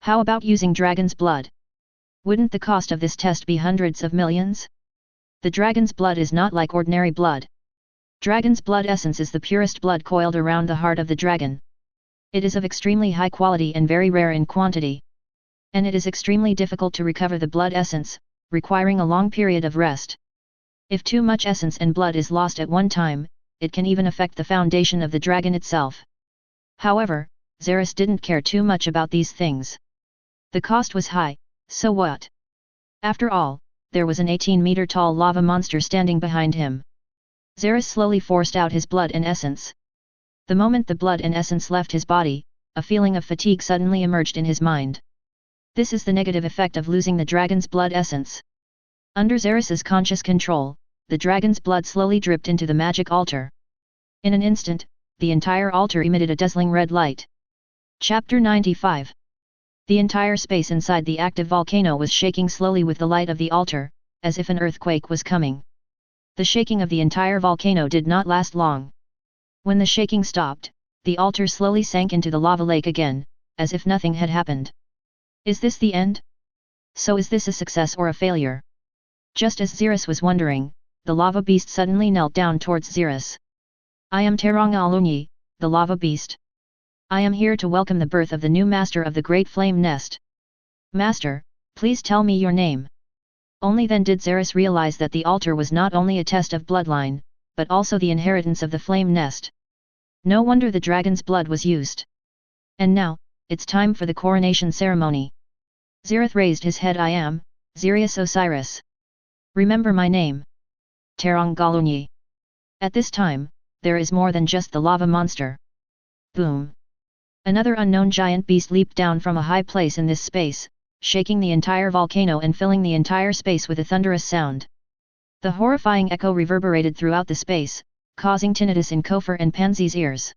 Speaker 1: How about using dragon's blood? Wouldn't the cost of this test be hundreds of millions? The dragon's blood is not like ordinary blood. Dragon's blood essence is the purest blood coiled around the heart of the dragon. It is of extremely high quality and very rare in quantity. And it is extremely difficult to recover the blood essence, requiring a long period of rest. If too much essence and blood is lost at one time, it can even affect the foundation of the dragon itself. However, Zeris didn't care too much about these things. The cost was high, so what? After all, there was an 18-meter tall lava monster standing behind him. Zeris slowly forced out his blood and essence. The moment the blood and essence left his body, a feeling of fatigue suddenly emerged in his mind. This is the negative effect of losing the dragon's blood essence. Under Zeris's conscious control, the dragon's blood slowly dripped into the magic altar. In an instant, the entire altar emitted a dazzling red light. Chapter 95. The entire space inside the active volcano was shaking slowly with the light of the altar, as if an earthquake was coming. The shaking of the entire volcano did not last long. When the shaking stopped, the altar slowly sank into the lava lake again, as if nothing had happened. Is this the end? So is this a success or a failure? Just as Zeris was wondering, the lava beast suddenly knelt down towards Zeris. I am Terang Alunyi, the lava beast. I am here to welcome the birth of the new master of the Great Flame Nest. Master, please tell me your name. Only then did Zeris realize that the altar was not only a test of bloodline, but also the inheritance of the flame nest. No wonder the dragon's blood was used. And now, it's time for the coronation ceremony. Zeris raised his head. I am Zeris Osiris. Remember my name. Terang Galunyi. At this time, there is more than just the lava monster. Boom. Another unknown giant beast leaped down from a high place in this space, shaking the entire volcano and filling the entire space with a thunderous sound. The horrifying echo reverberated throughout the space, causing tinnitus in Kofar and Pansy's ears.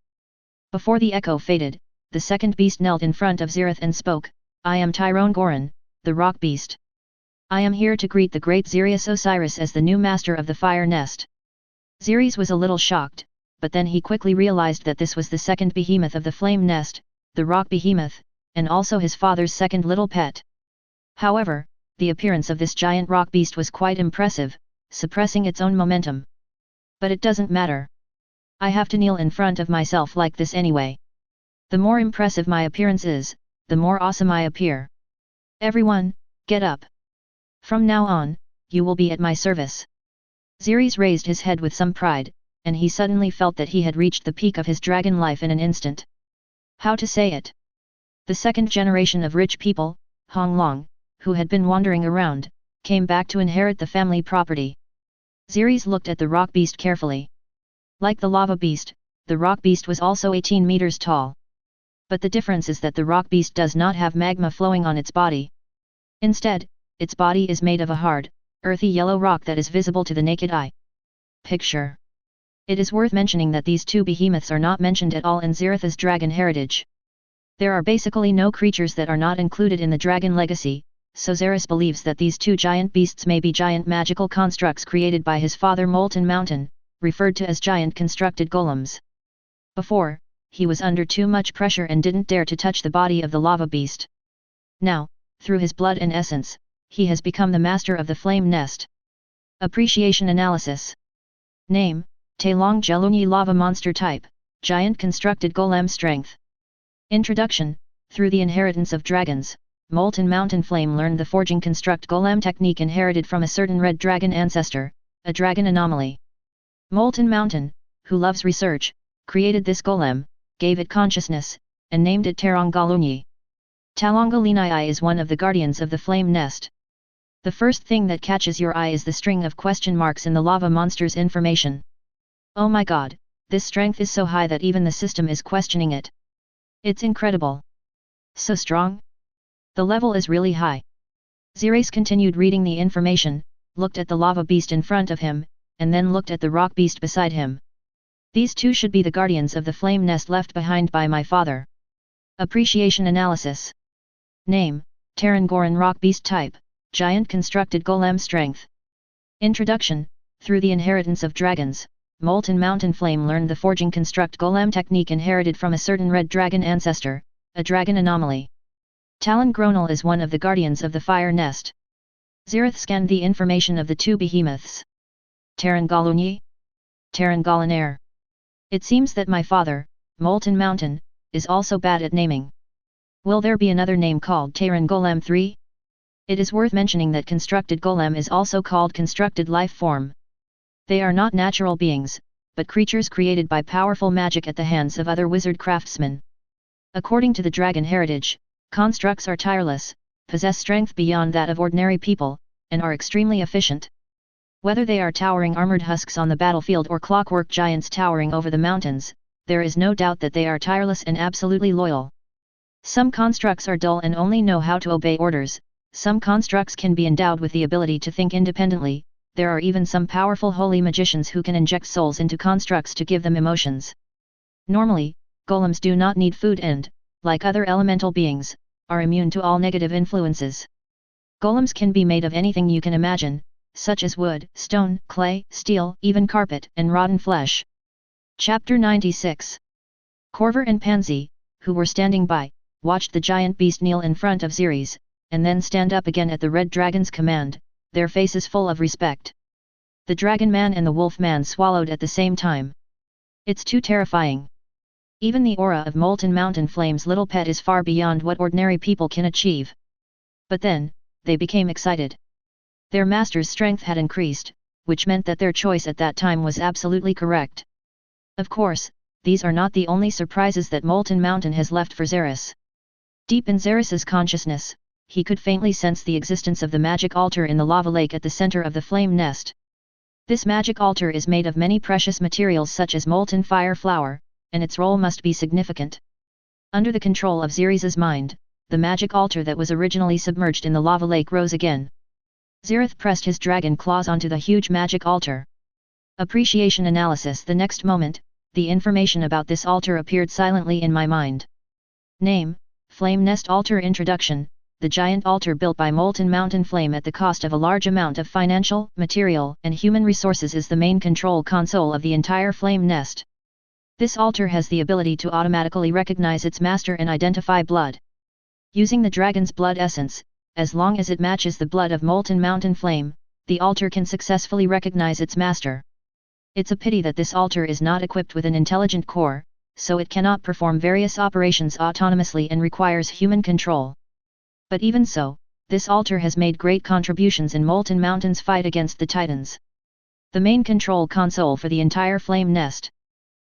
Speaker 1: Before the echo faded, the second beast knelt in front of Zeris and spoke, I am Tyrone Goran, the rock beast. I am here to greet the great Zeris Osiris as the new master of the fire nest. Zeris was a little shocked, but then he quickly realized that this was the second behemoth of the flame nest, the rock behemoth, and also his father's second little pet. However, the appearance of this giant rock beast was quite impressive, suppressing its own momentum. But it doesn't matter. I have to kneel in front of myself like this anyway. The more impressive my appearance is, the more awesome I appear. Everyone, get up. From now on, you will be at my service. Zeris raised his head with some pride, and he suddenly felt that he had reached the peak of his dragon life in an instant. How to say it? The second generation of rich people, Hong Long, who had been wandering around, came back to inherit the family property. Zeris looked at the rock beast carefully. Like the lava beast, the rock beast was also 18 meters tall. But the difference is that the rock beast does not have magma flowing on its body. Instead, its body is made of a hard, earthy yellow rock that is visible to the naked eye. Picture. It is worth mentioning that these two behemoths are not mentioned at all in Zeris's dragon heritage. There are basically no creatures that are not included in the dragon legacy, so Zeris believes that these two giant beasts may be giant magical constructs created by his father Molten Mountain, referred to as giant constructed golems. Before, he was under too much pressure and didn't dare to touch the body of the lava beast. Now, through his blood and essence, he has become the master of the flame nest. Appreciation analysis. Name, Taelong Jelunyi Lava Monster Type, Giant Constructed Golem Strength. Introduction. Through the inheritance of dragons, Molten Mountain Flame learned the forging construct golem technique inherited from a certain red dragon ancestor, a dragon anomaly. Molten Mountain, who loves research, created this golem, gave it consciousness, and named it Terang Galunyi. Talangalinii is one of the guardians of the flame nest. The first thing that catches your eye is the string of question marks in the lava monster's information. Oh my god, this strength is so high that even the system is questioning it. It's incredible. So strong? The level is really high. Zeris continued reading the information, looked at the lava beast in front of him, and then looked at the rock beast beside him. These two should be the guardians of the flame nest left behind by my father. Appreciation analysis. Name, Terran Goran Rock Beast Type, Giant Constructed Golem Strength. Introduction. Through the inheritance of dragons, Molten Mountain Flame learned the forging construct golem technique inherited from a certain red dragon ancestor, a dragon anomaly. Talon Gronal is one of the guardians of the fire nest. Zeris scanned the information of the two behemoths. Tarangaluni? Tarangalaner. It seems that my father, Molten Mountain, is also bad at naming. Will there be another name called Tarangolem 3? It is worth mentioning that constructed golem is also called constructed life form. They are not natural beings, but creatures created by powerful magic at the hands of other wizard craftsmen. According to the dragon heritage, constructs are tireless, possess strength beyond that of ordinary people, and are extremely efficient. Whether they are towering armored husks on the battlefield or clockwork giants towering over the mountains, there is no doubt that they are tireless and absolutely loyal. Some constructs are dull and only know how to obey orders. Some constructs can be endowed with the ability to think independently. There are even some powerful holy magicians who can inject souls into constructs to give them emotions. Normally, golems do not need food and, like other elemental beings, are immune to all negative influences. Golems can be made of anything you can imagine, such as wood, stone, clay, steel, even carpet, and rotten flesh. Chapter 96. Corver and Pansy, who were standing by, watched the giant beast kneel in front of Zeris, and then stand up again at the red dragon's command, their faces full of respect. The dragon man and the wolf man swallowed at the same time. It's too terrifying. Even the aura of Molten Mountain Flame's little pet is far beyond what ordinary people can achieve. But then, they became excited. Their master's strength had increased, which meant that their choice at that time was absolutely correct. Of course, these are not the only surprises that Molten Mountain has left for Zeris. Deep in Zeris's consciousness, he could faintly sense the existence of the magic altar in the lava lake at the center of the flame nest. This magic altar is made of many precious materials such as molten fire flower, and its role must be significant. Under the control of Zeris's mind, the magic altar that was originally submerged in the lava lake rose again. Zeris pressed his dragon claws onto the huge magic altar. Appreciation analysis. The next moment, the information about this altar appeared silently in my mind. Name: Flame Nest Altar. Introduction: the giant altar built by Molten Mountain Flame at the cost of a large amount of financial, material, and human resources is the main control console of the entire flame nest. This altar has the ability to automatically recognize its master and identify blood. Using the dragon's blood essence, as long as it matches the blood of Molten Mountain Flame, the altar can successfully recognize its master. It's a pity that this altar is not equipped with an intelligent core, so it cannot perform various operations autonomously and requires human control. But even so, this altar has made great contributions in Molten Mountain's fight against the Titans. The main control console for the entire flame nest.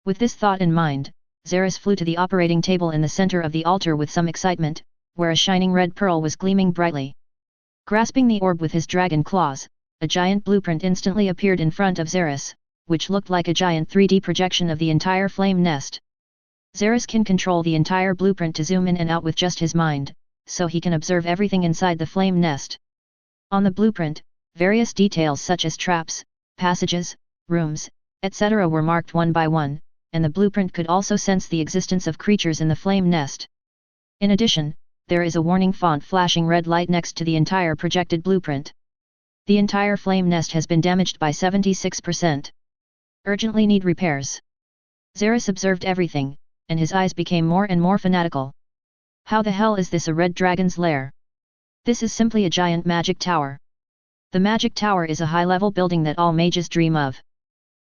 Speaker 1: With this thought in mind, Zeris flew to the operating table in the center of the altar with some excitement, where a shining red pearl was gleaming brightly. Grasping the orb with his dragon claws, a giant blueprint instantly appeared in front of Zeris, which looked like a giant 3D projection of the entire flame nest. Zeris can control the entire blueprint to zoom in and out with just his mind, so he can observe everything inside the flame nest. On the blueprint, various details such as traps, passages, rooms, etc. were marked one by one, and the blueprint could also sense the existence of creatures in the flame nest. In addition, there is a warning font flashing red light next to the entire projected blueprint. The entire flame nest has been damaged by 76%. Urgently need repairs. Zeris observed everything, and his eyes became more and more fanatical. How the hell is this a red dragon's lair? This is simply a giant magic tower. The magic tower is a high-level building that all mages dream of.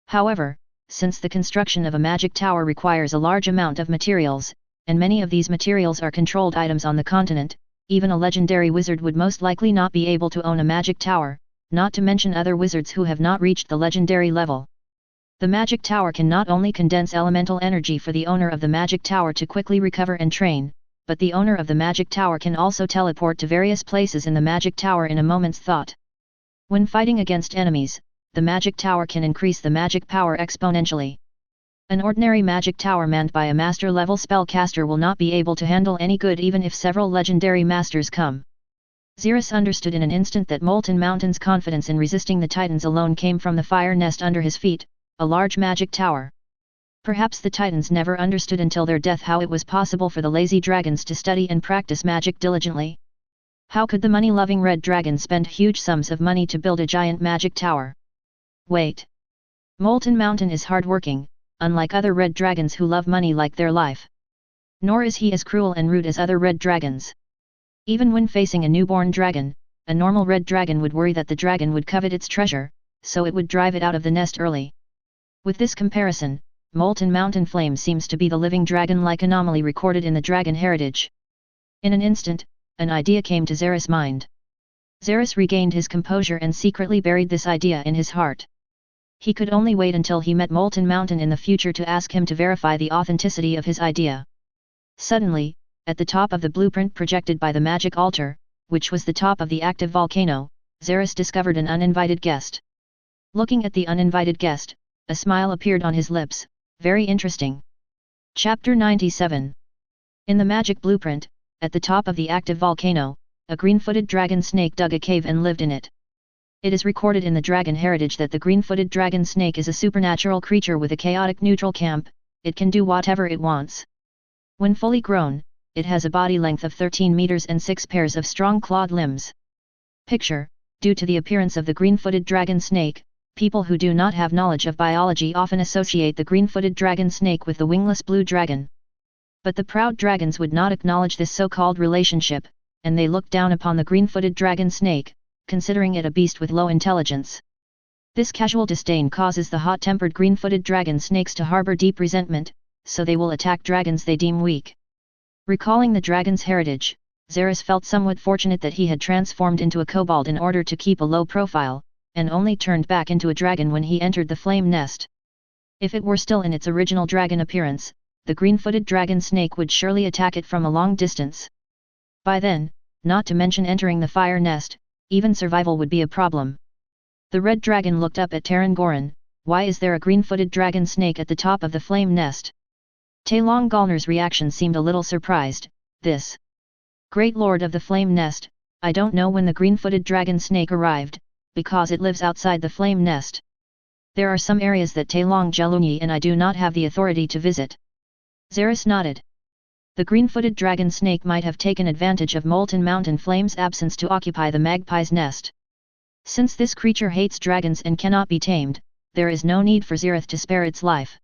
Speaker 1: However, since the construction of a magic tower requires a large amount of materials, and many of these materials are controlled items on the continent, even a legendary wizard would most likely not be able to own a magic tower, not to mention other wizards who have not reached the legendary level. The magic tower can not only condense elemental energy for the owner of the magic tower to quickly recover and train, but the owner of the magic tower can also teleport to various places in the magic tower in a moment's thought. When fighting against enemies, the magic tower can increase the magic power exponentially. An ordinary magic tower manned by a master-level spellcaster will not be able to handle any good even if several legendary masters come. Zeris understood in an instant that Molten Mountain's confidence in resisting the Titans alone came from the fire nest under his feet, a large magic tower. Perhaps the Titans never understood until their death how it was possible for the lazy dragons to study and practice magic diligently. How could the money-loving red dragon spend huge sums of money to build a giant magic tower? Wait. Molten Mountain is hard-working, unlike other red dragons who love money like their life. Nor is he as cruel and rude as other red dragons. Even when facing a newborn dragon, a normal red dragon would worry that the dragon would covet its treasure, so it would drive it out of the nest early. With this comparison, Molten Mountain Flame seems to be the living dragon-like anomaly recorded in the dragon heritage. In an instant, an idea came to Zeris' mind. Zeris regained his composure and secretly buried this idea in his heart. He could only wait until he met Molten Mountain in the future to ask him to verify the authenticity of his idea. Suddenly, at the top of the blueprint projected by the magic altar, which was the top of the active volcano, Zeris discovered an uninvited guest. Looking at the uninvited guest, a smile appeared on his lips. Very interesting. Chapter 97. In the magic blueprint, at the top of the active volcano, a green-footed dragon snake dug a cave and lived in it. It is recorded in the dragon heritage that the green-footed dragon snake is a supernatural creature with a chaotic neutral camp. It can do whatever it wants. When fully grown, it has a body length of 13 meters and 6 pairs of strong clawed limbs. Picture, due to the appearance of the green-footed dragon snake, people who do not have knowledge of biology often associate the green-footed dragon snake with the wingless blue dragon. But the proud dragons would not acknowledge this so-called relationship, and they looked down upon the green-footed dragon snake, considering it a beast with low intelligence. This casual disdain causes the hot-tempered green-footed dragon snakes to harbor deep resentment, so they will attack dragons they deem weak. Recalling the dragon's heritage, Zeris felt somewhat fortunate that he had transformed into a kobold in order to keep a low profile, and only turned back into a dragon when he entered the flame nest. If it were still in its original dragon appearance, the green-footed dragon snake would surely attack it from a long distance. By then, not to mention entering the fire nest, even survival would be a problem. The red dragon looked up at Taran Goran. Why is there a green-footed dragon snake at the top of the flame nest? Taelong Gallner's reaction seemed a little surprised. This great lord of the flame nest, I don't know when the green-footed dragon snake arrived, because it lives outside the flame nest. There are some areas that Taelong Jelunyi and I do not have the authority to visit. Zeris nodded. The green-footed dragon snake might have taken advantage of Molten Mountain Flame's absence to occupy the magpie's nest. Since this creature hates dragons and cannot be tamed, there is no need for Zeris to spare its life.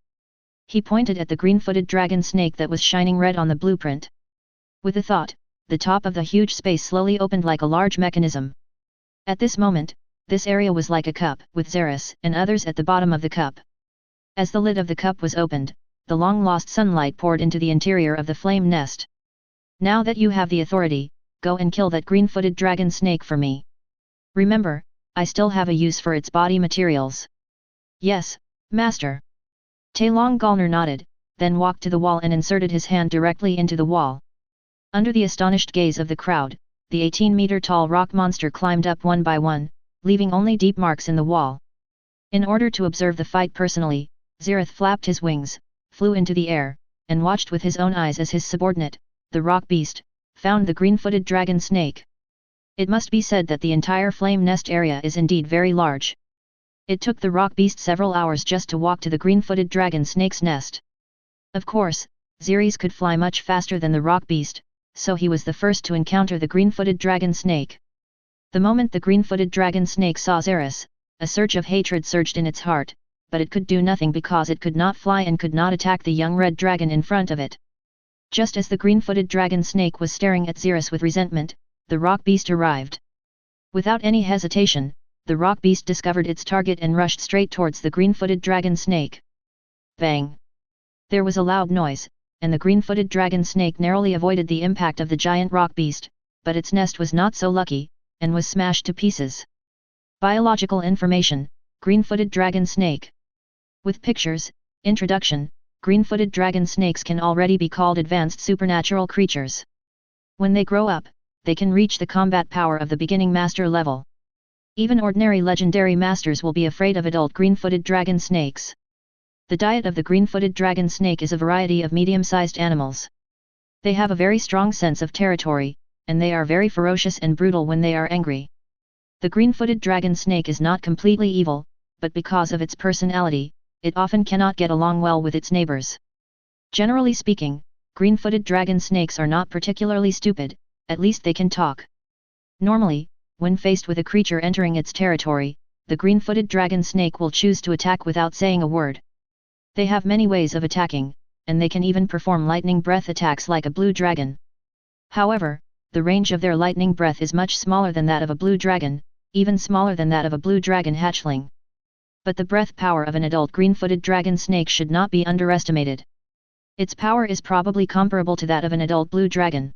Speaker 1: He pointed at the green-footed dragon snake that was shining red on the blueprint. With a thought, the top of the huge space slowly opened like a large mechanism. At this moment, this area was like a cup, with Zeris and others at the bottom of the cup. As the lid of the cup was opened, the long-lost sunlight poured into the interior of the flame nest. Now that you have the authority, go and kill that green-footed dragon snake for me. Remember, I still have a use for its body materials. Yes, Master. Taelong Gallner nodded, then walked to the wall and inserted his hand directly into the wall. Under the astonished gaze of the crowd, the 18-meter-tall rock monster climbed up one by one, leaving only deep marks in the wall. In order to observe the fight personally, Zeris flapped his wings, flew into the air, and watched with his own eyes as his subordinate, the rock beast, found the green-footed dragon snake. It must be said that the entire flame nest area is indeed very large. It took the rock beast several hours just to walk to the green-footed dragon snake's nest. Of course, Zeris could fly much faster than the rock beast, so he was the first to encounter the green-footed dragon snake. The moment the green-footed dragon snake saw Zeris, a surge of hatred surged in its heart, but it could do nothing because it could not fly and could not attack the young red dragon in front of it. Just as the green-footed dragon snake was staring at Zeris with resentment, the rock beast arrived. Without any hesitation, the rock beast discovered its target and rushed straight towards the green-footed dragon snake. Bang! There was a loud noise, and the green-footed dragon snake narrowly avoided the impact of the giant rock beast, but its nest was not so lucky, and was smashed to pieces. Biological information: green-footed dragon snake. With pictures, introduction, green-footed dragon snakes can already be called advanced supernatural creatures. When they grow up, they can reach the combat power of the beginning master level. Even ordinary legendary masters will be afraid of adult green-footed dragon snakes. The diet of the green-footed dragon snake is a variety of medium-sized animals. They have a very strong sense of territory, and they are very ferocious and brutal when they are angry. The green-footed dragon snake is not completely evil, but because of its personality, it often cannot get along well with its neighbors. Generally speaking, green-footed dragon snakes are not particularly stupid, at least they can talk. Normally, when faced with a creature entering its territory, the green-footed dragon snake will choose to attack without saying a word. They have many ways of attacking, and they can even perform lightning breath attacks like a blue dragon. However, the range of their lightning breath is much smaller than that of a blue dragon, even smaller than that of a blue dragon hatchling. But the breath power of an adult green-footed dragon snake should not be underestimated. Its power is probably comparable to that of an adult blue dragon.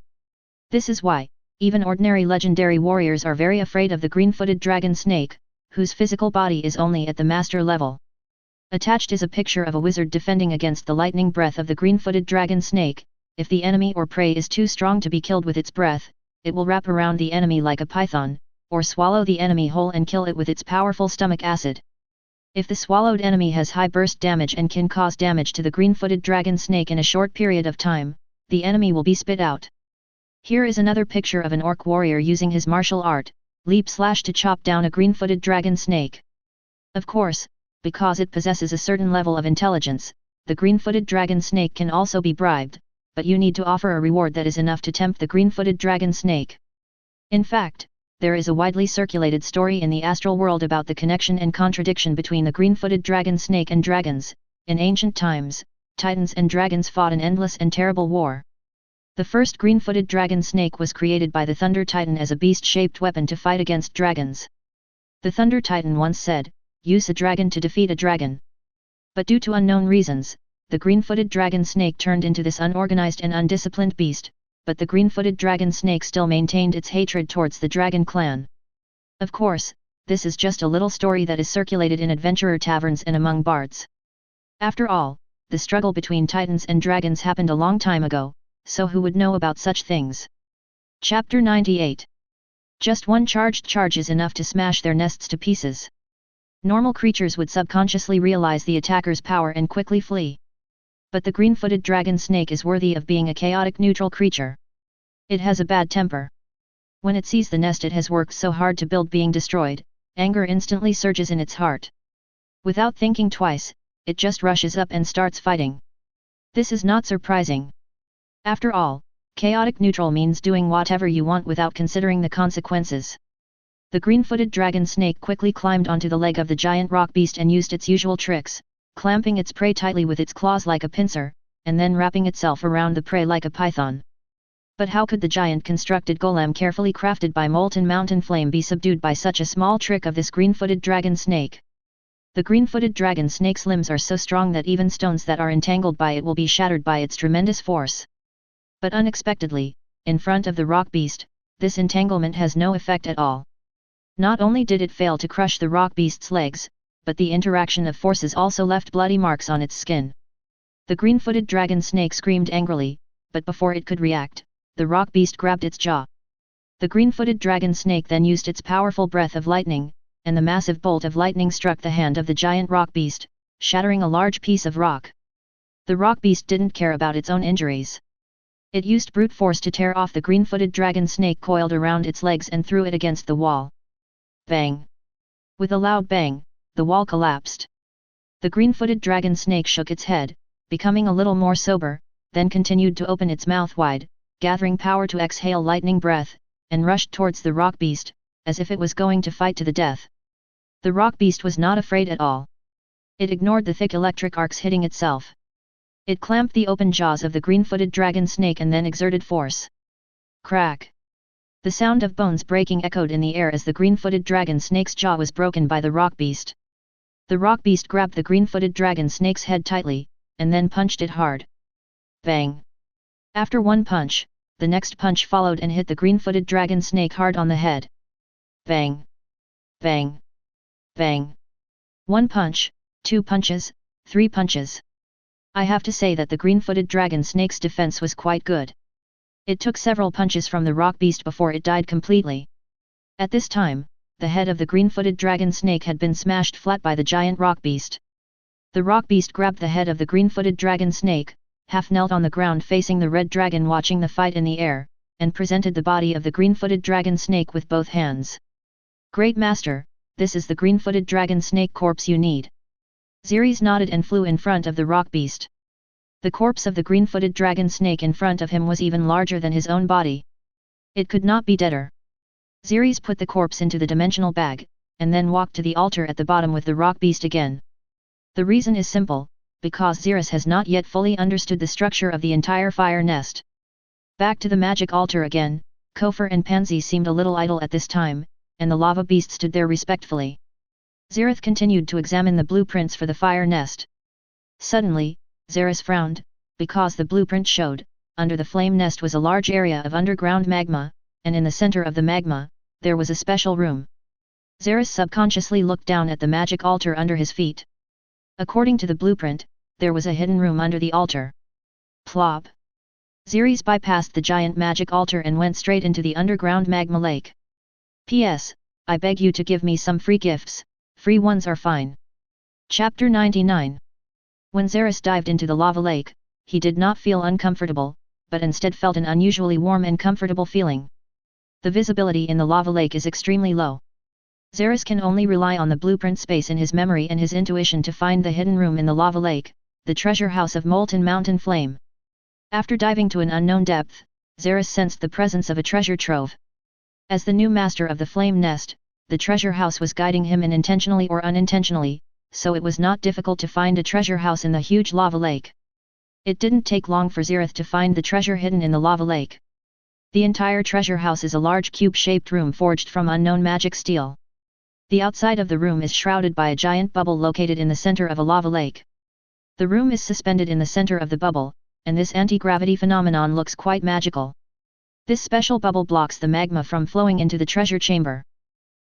Speaker 1: This is why, even ordinary legendary warriors are very afraid of the green-footed dragon snake, whose physical body is only at the master level. Attached is a picture of a wizard defending against the lightning breath of the green-footed dragon snake. If the enemy or prey is too strong to be killed with its breath, it will wrap around the enemy like a python, or swallow the enemy whole and kill it with its powerful stomach acid. If the swallowed enemy has high burst damage and can cause damage to the green-footed dragon snake in a short period of time, the enemy will be spit out. Here is another picture of an orc warrior using his martial art, leap/slash, to chop down a green-footed dragon snake. Of course, because it possesses a certain level of intelligence, the green-footed dragon snake can also be bribed, but you need to offer a reward that is enough to tempt the green-footed dragon snake. In fact, there is a widely circulated story in the astral world about the connection and contradiction between the green-footed dragon snake and dragons. In ancient times, titans and dragons fought an endless and terrible war. The first green-footed dragon snake was created by the Thunder Titan as a beast-shaped weapon to fight against dragons. The Thunder Titan once said, "Use a dragon to defeat a dragon." But due to unknown reasons, the green-footed dragon snake turned into this unorganized and undisciplined beast, but the green-footed dragon snake still maintained its hatred towards the dragon clan. Of course, this is just a little story that is circulated in adventurer taverns and among bards. After all, the struggle between titans and dragons happened a long time ago, so who would know about such things? Chapter 98. Just one charged charge is enough to smash their nests to pieces. Normal creatures would subconsciously realize the attacker's power and quickly flee. But the green-footed dragon snake is worthy of being a chaotic neutral creature. It has a bad temper. When it sees the nest it has worked so hard to build being destroyed, anger instantly surges in its heart. Without thinking twice, it just rushes up and starts fighting. This is not surprising. After all, chaotic neutral means doing whatever you want without considering the consequences. The green-footed dragon snake quickly climbed onto the leg of the giant rock beast and used its usual tricks, clamping its prey tightly with its claws like a pincer, and then wrapping itself around the prey like a python. But how could the giant constructed golem carefully crafted by molten mountain flame be subdued by such a small trick of this green-footed dragon snake? The green-footed dragon snake's limbs are so strong that even stones that are entangled by it will be shattered by its tremendous force. But unexpectedly, in front of the rock beast, this entanglement has no effect at all. Not only did it fail to crush the rock beast's legs, but the interaction of forces also left bloody marks on its skin. The green-footed dragon snake screamed angrily, but before it could react, the rock beast grabbed its jaw. The green-footed dragon snake then used its powerful breath of lightning, and the massive bolt of lightning struck the hand of the giant rock beast, shattering a large piece of rock. The rock beast didn't care about its own injuries. It used brute force to tear off the green-footed dragon snake coiled around its legs and threw it against the wall. Bang! With a loud bang, the wall collapsed. The green-footed dragon snake shook its head, becoming a little more sober, then continued to open its mouth wide, gathering power to exhale lightning breath, and rushed towards the rock beast, as if it was going to fight to the death. The rock beast was not afraid at all. It ignored the thick electric arcs hitting itself. It clamped the open jaws of the green-footed dragon snake and then exerted force. Crack! The sound of bones breaking echoed in the air as the green-footed dragon snake's jaw was broken by the rock beast. The rock beast grabbed the green-footed dragon snake's head tightly, and then punched it hard. Bang! After one punch, the next punch followed and hit the green-footed dragon snake hard on the head. Bang! Bang! Bang! 1 punch, 2 punches, 3 punches. I have to say that the green-footed dragon snake's defense was quite good. It took several punches from the rock beast before it died completely. At this time, the head of the green-footed dragon snake had been smashed flat by the giant rock beast. The rock beast grabbed the head of the green-footed dragon snake, half knelt on the ground facing the red dragon watching the fight in the air, and presented the body of the green-footed dragon snake with both hands. Great Master, this is the green-footed dragon snake corpse you need. Zeris nodded and flew in front of the rock beast. The corpse of the green-footed dragon snake in front of him was even larger than his own body. It could not be deader. Zeris put the corpse into the dimensional bag, and then walked to the altar at the bottom with the rock beast again. The reason is simple, because Zeris has not yet fully understood the structure of the entire fire nest. Back to the magic altar again, Kofor and Pansy seemed a little idle at this time, and the lava beast stood there respectfully. Zeris continued to examine the blueprints for the fire nest. Suddenly, Zeris frowned, because the blueprint showed, under the flame nest was a large area of underground magma, and in the center of the magma, there was a special room. Zeris subconsciously looked down at the magic altar under his feet. According to the blueprint, there was a hidden room under the altar. Plop! Zeris bypassed the giant magic altar and went straight into the underground magma lake. P.S. I beg you to give me some free gifts, free ones are fine. Chapter 99. When Zeris dived into the lava lake, he did not feel uncomfortable, but instead felt an unusually warm and comfortable feeling. The visibility in the lava lake is extremely low. Zeris can only rely on the blueprint space in his memory and his intuition to find the hidden room in the lava lake, the treasure house of molten mountain flame. After diving to an unknown depth, Zeris sensed the presence of a treasure trove. As the new master of the flame nest, the treasure house was guiding him intentionally or unintentionally, so it was not difficult to find a treasure house in the huge lava lake. It didn't take long for Zeris to find the treasure hidden in the lava lake. The entire treasure house is a large cube-shaped room forged from unknown magic steel. The outside of the room is shrouded by a giant bubble located in the center of a lava lake. The room is suspended in the center of the bubble, and this anti-gravity phenomenon looks quite magical. This special bubble blocks the magma from flowing into the treasure chamber.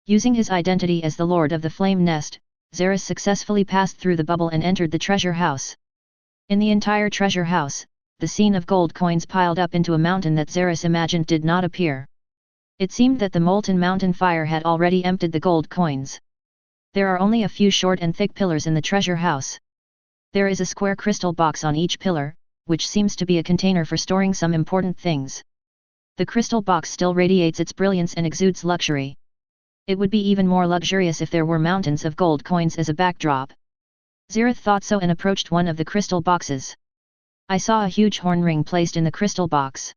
Speaker 1: Using his identity as the Lord of the Flame Nest, Zeris successfully passed through the bubble and entered the treasure house. In the entire treasure house, the scene of gold coins piled up into a mountain that Zeris imagined did not appear. It seemed that the molten mountain fire had already emptied the gold coins. There are only a few short and thick pillars in the treasure house. There is a square crystal box on each pillar, which seems to be a container for storing some important things. The crystal box still radiates its brilliance and exudes luxury. It would be even more luxurious if there were mountains of gold coins as a backdrop. Zeris thought so and approached one of the crystal boxes. I saw a huge horn ring placed in the crystal box.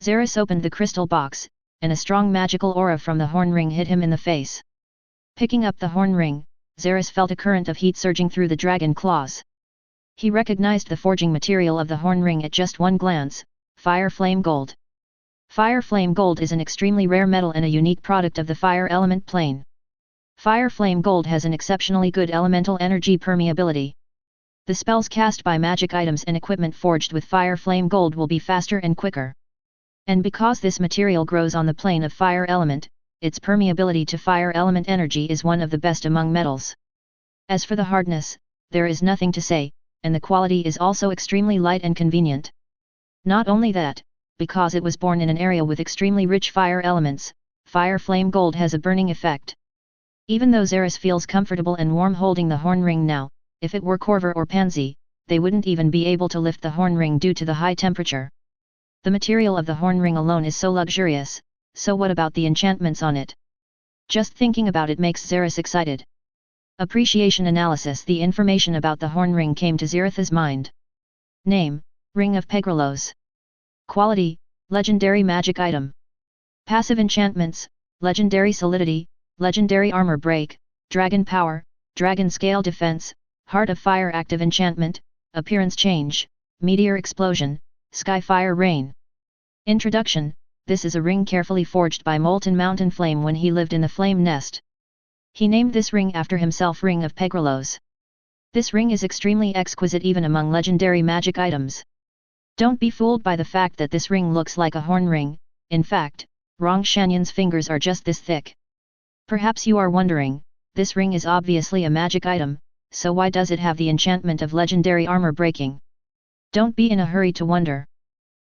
Speaker 1: Zeris opened the crystal box, and a strong magical aura from the horn ring hit him in the face. Picking up the horn ring, Zeris felt a current of heat surging through the dragon claws. He recognized the forging material of the horn ring at just one glance: fire flame gold. Fire flame gold is an extremely rare metal and a unique product of the fire element plane. Fire flame gold has an exceptionally good elemental energy permeability. The spells cast by magic items and equipment forged with fire flame gold will be faster and quicker. And because this material grows on the plane of fire element, its permeability to fire element energy is one of the best among metals. As for the hardness, there is nothing to say, and the quality is also extremely light and convenient. Not only that, because it was born in an area with extremely rich fire elements, fire flame gold has a burning effect. Even though Zeris feels comfortable and warm holding the horn ring now, if it were Corver or Pansy, they wouldn't even be able to lift the horn ring due to the high temperature. The material of the horn ring alone is so luxurious, so what about the enchantments on it? Just thinking about it makes Zeris excited. Appreciation analysis. The information about the horn ring came to Zeris's mind. Name: Ring of Pegrelos. Quality: legendary magic item. Passive enchantments: legendary solidity, legendary armor break, dragon power, dragon scale defense, heart of fire. Active enchantment: appearance change, meteor explosion, sky fire rain. Introduction: this is a ring carefully forged by Molten Mountain Flame when he lived in the Flame Nest. He named this ring after himself, Ring of Pegrelos. This ring is extremely exquisite even among legendary magic items. Don't be fooled by the fact that this ring looks like a horn ring. In fact, Rong Shanyan's fingers are just this thick. Perhaps you are wondering, this ring is obviously a magic item, so why does it have the enchantment of legendary armor breaking? Don't be in a hurry to wonder.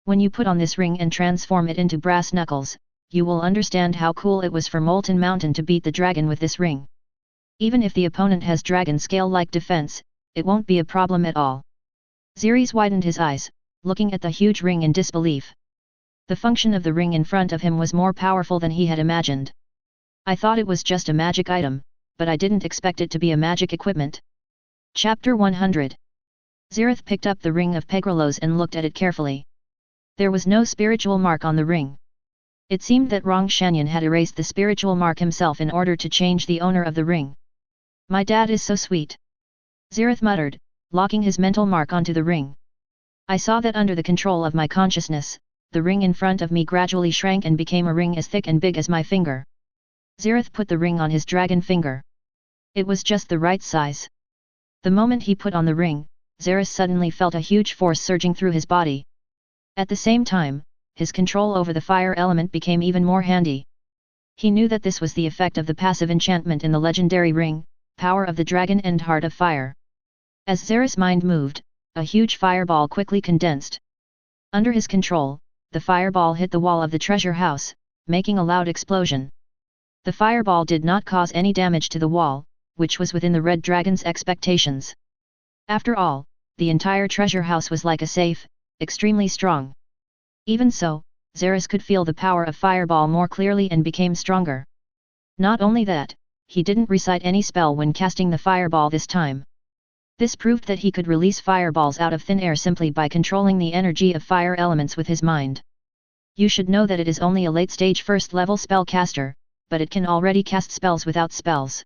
Speaker 1: When you put on this ring and transform it into brass knuckles, you will understand how cool it was for Molten Mountain to beat the dragon with this ring. Even if the opponent has dragon scale-like defense, it won't be a problem at all. Zeris widened his eyes, looking at the huge ring in disbelief. The function of the ring in front of him was more powerful than he had imagined. I thought it was just a magic item, but I didn't expect it to be a magic equipment. Chapter 100. Zeris picked up the Ring of Pegrelos and looked at it carefully. There was no spiritual mark on the ring. It seemed that Rong Shanyan had erased the spiritual mark himself in order to change the owner of the ring. My dad is so sweet. Zeris muttered, locking his mental mark onto the ring. I saw that under the control of my consciousness, the ring in front of me gradually shrank and became a ring as thick and big as my finger. Zeris put the ring on his dragon finger. It was just the right size. The moment he put on the ring, Zeris suddenly felt a huge force surging through his body. At the same time, his control over the fire element became even more handy. He knew that this was the effect of the passive enchantment in the legendary ring, Power of the Dragon and Heart of Fire. As Zeris' mind moved, a huge fireball quickly condensed. Under his control, the fireball hit the wall of the treasure house, making a loud explosion. The fireball did not cause any damage to the wall, which was within the Red Dragon's expectations. After all, the entire treasure house was like a safe, extremely strong. Even so, Zeris could feel the power of fireball more clearly and became stronger. Not only that, he didn't recite any spell when casting the fireball this time. This proved that he could release fireballs out of thin air simply by controlling the energy of fire elements with his mind. You should know that it is only a late-stage first-level spellcaster, but it can already cast spells without spells.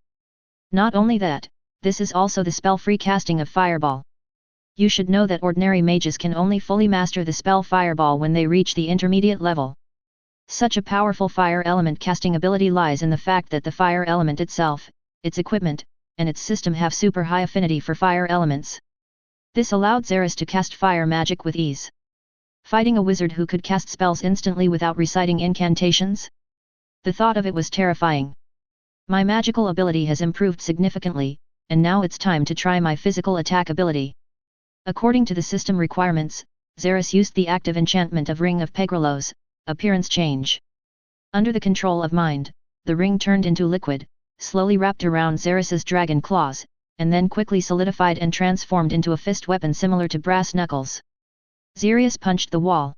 Speaker 1: Not only that, this is also the spell-free casting of fireball. You should know that ordinary mages can only fully master the spell fireball when they reach the intermediate level. Such a powerful fire element casting ability lies in the fact that the fire element itself, its equipment, and its system have super high affinity for fire elements. This allowed Zeris to cast fire magic with ease. Fighting a wizard who could cast spells instantly without reciting incantations? The thought of it was terrifying. My magical ability has improved significantly, and now it's time to try my physical attack ability. According to the system requirements, Zeris used the active enchantment of Ring of Pegrelos, appearance change. Under the control of mind, the ring turned into liquid, slowly wrapped around Zeris's dragon claws, and then quickly solidified and transformed into a fist weapon similar to brass knuckles. Zeris punched the wall.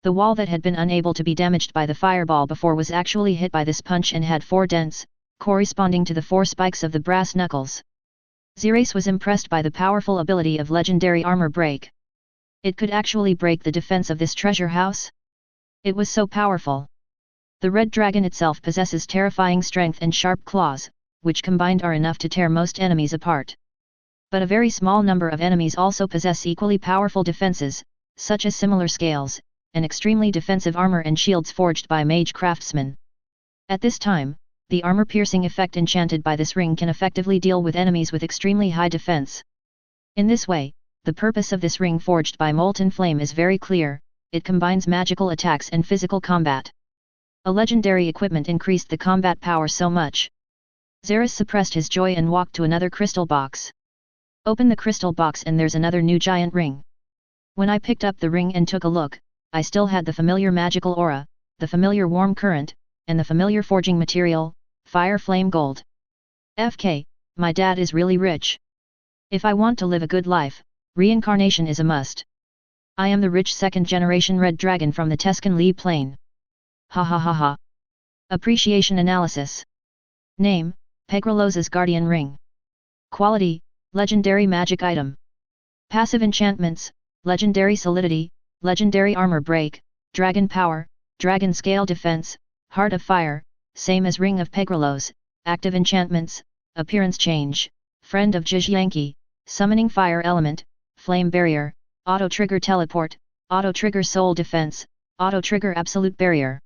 Speaker 1: The wall that had been unable to be damaged by the fireball before was actually hit by this punch and had 4 dents, corresponding to the 4 spikes of the brass knuckles. Zeris was impressed by the powerful ability of legendary armor break. It could actually break the defense of this treasure house? It was so powerful. The red dragon itself possesses terrifying strength and sharp claws, which combined are enough to tear most enemies apart. But a very small number of enemies also possess equally powerful defenses, such as similar scales, and extremely defensive armor and shields forged by mage craftsmen. At this time, the armor-piercing effect enchanted by this ring can effectively deal with enemies with extremely high defense. In this way, the purpose of this ring forged by molten flame is very clear: it combines magical attacks and physical combat. A legendary equipment increased the combat power so much. Zeris suppressed his joy and walked to another crystal box. Open the crystal box and there's another new giant ring. When I picked up the ring and took a look, I still had the familiar magical aura, the familiar warm current, and the familiar forging material, fire flame gold. FK, my dad is really rich. If I want to live a good life, reincarnation is a must. I am the rich second-generation red dragon from the Tuscan Lee Plain. Ha ha ha ha. Appreciation analysis. Name, Pegrelos's Guardian Ring. Quality, legendary magic item. Passive enchantments, legendary solidity, legendary armor break, dragon power, dragon scale defense, heart of fire, same as Ring of Pegrelos. Active enchantments, appearance change, friend of Zhizyanki, summoning fire element, flame barrier, auto-trigger teleport, auto-trigger soul defense, auto-trigger absolute barrier.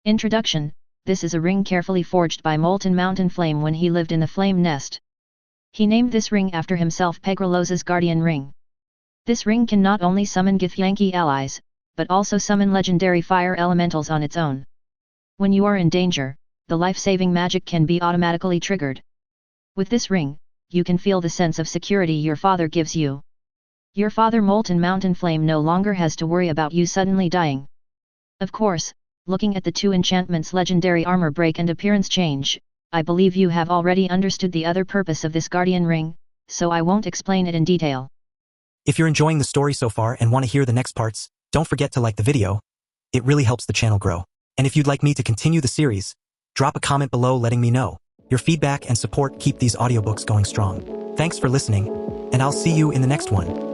Speaker 1: Introduction: this is a ring carefully forged by Molten Mountain Flame when he lived in the Flame Nest. He named this ring after himself Pegrelos's Guardian Ring. This ring can not only summon Githyanki allies, but also summon legendary fire elementals on its own. When you are in danger, the life-saving magic can be automatically triggered. With this ring, you can feel the sense of security your father gives you. Your father Molten Mountain Flame no longer has to worry about you suddenly dying. Of course, looking at the 2 enchantments legendary armor break and appearance change, I believe you have already understood the other purpose of this Guardian Ring, so I won't explain it in detail.
Speaker 2: If you're enjoying the story so far and want to hear the next parts, don't forget to like the video. It really helps the channel grow. And if you'd like me to continue the series, drop a comment below letting me know. Your feedback and support keep these audiobooks going strong. Thanks for listening, and I'll see you in the next one.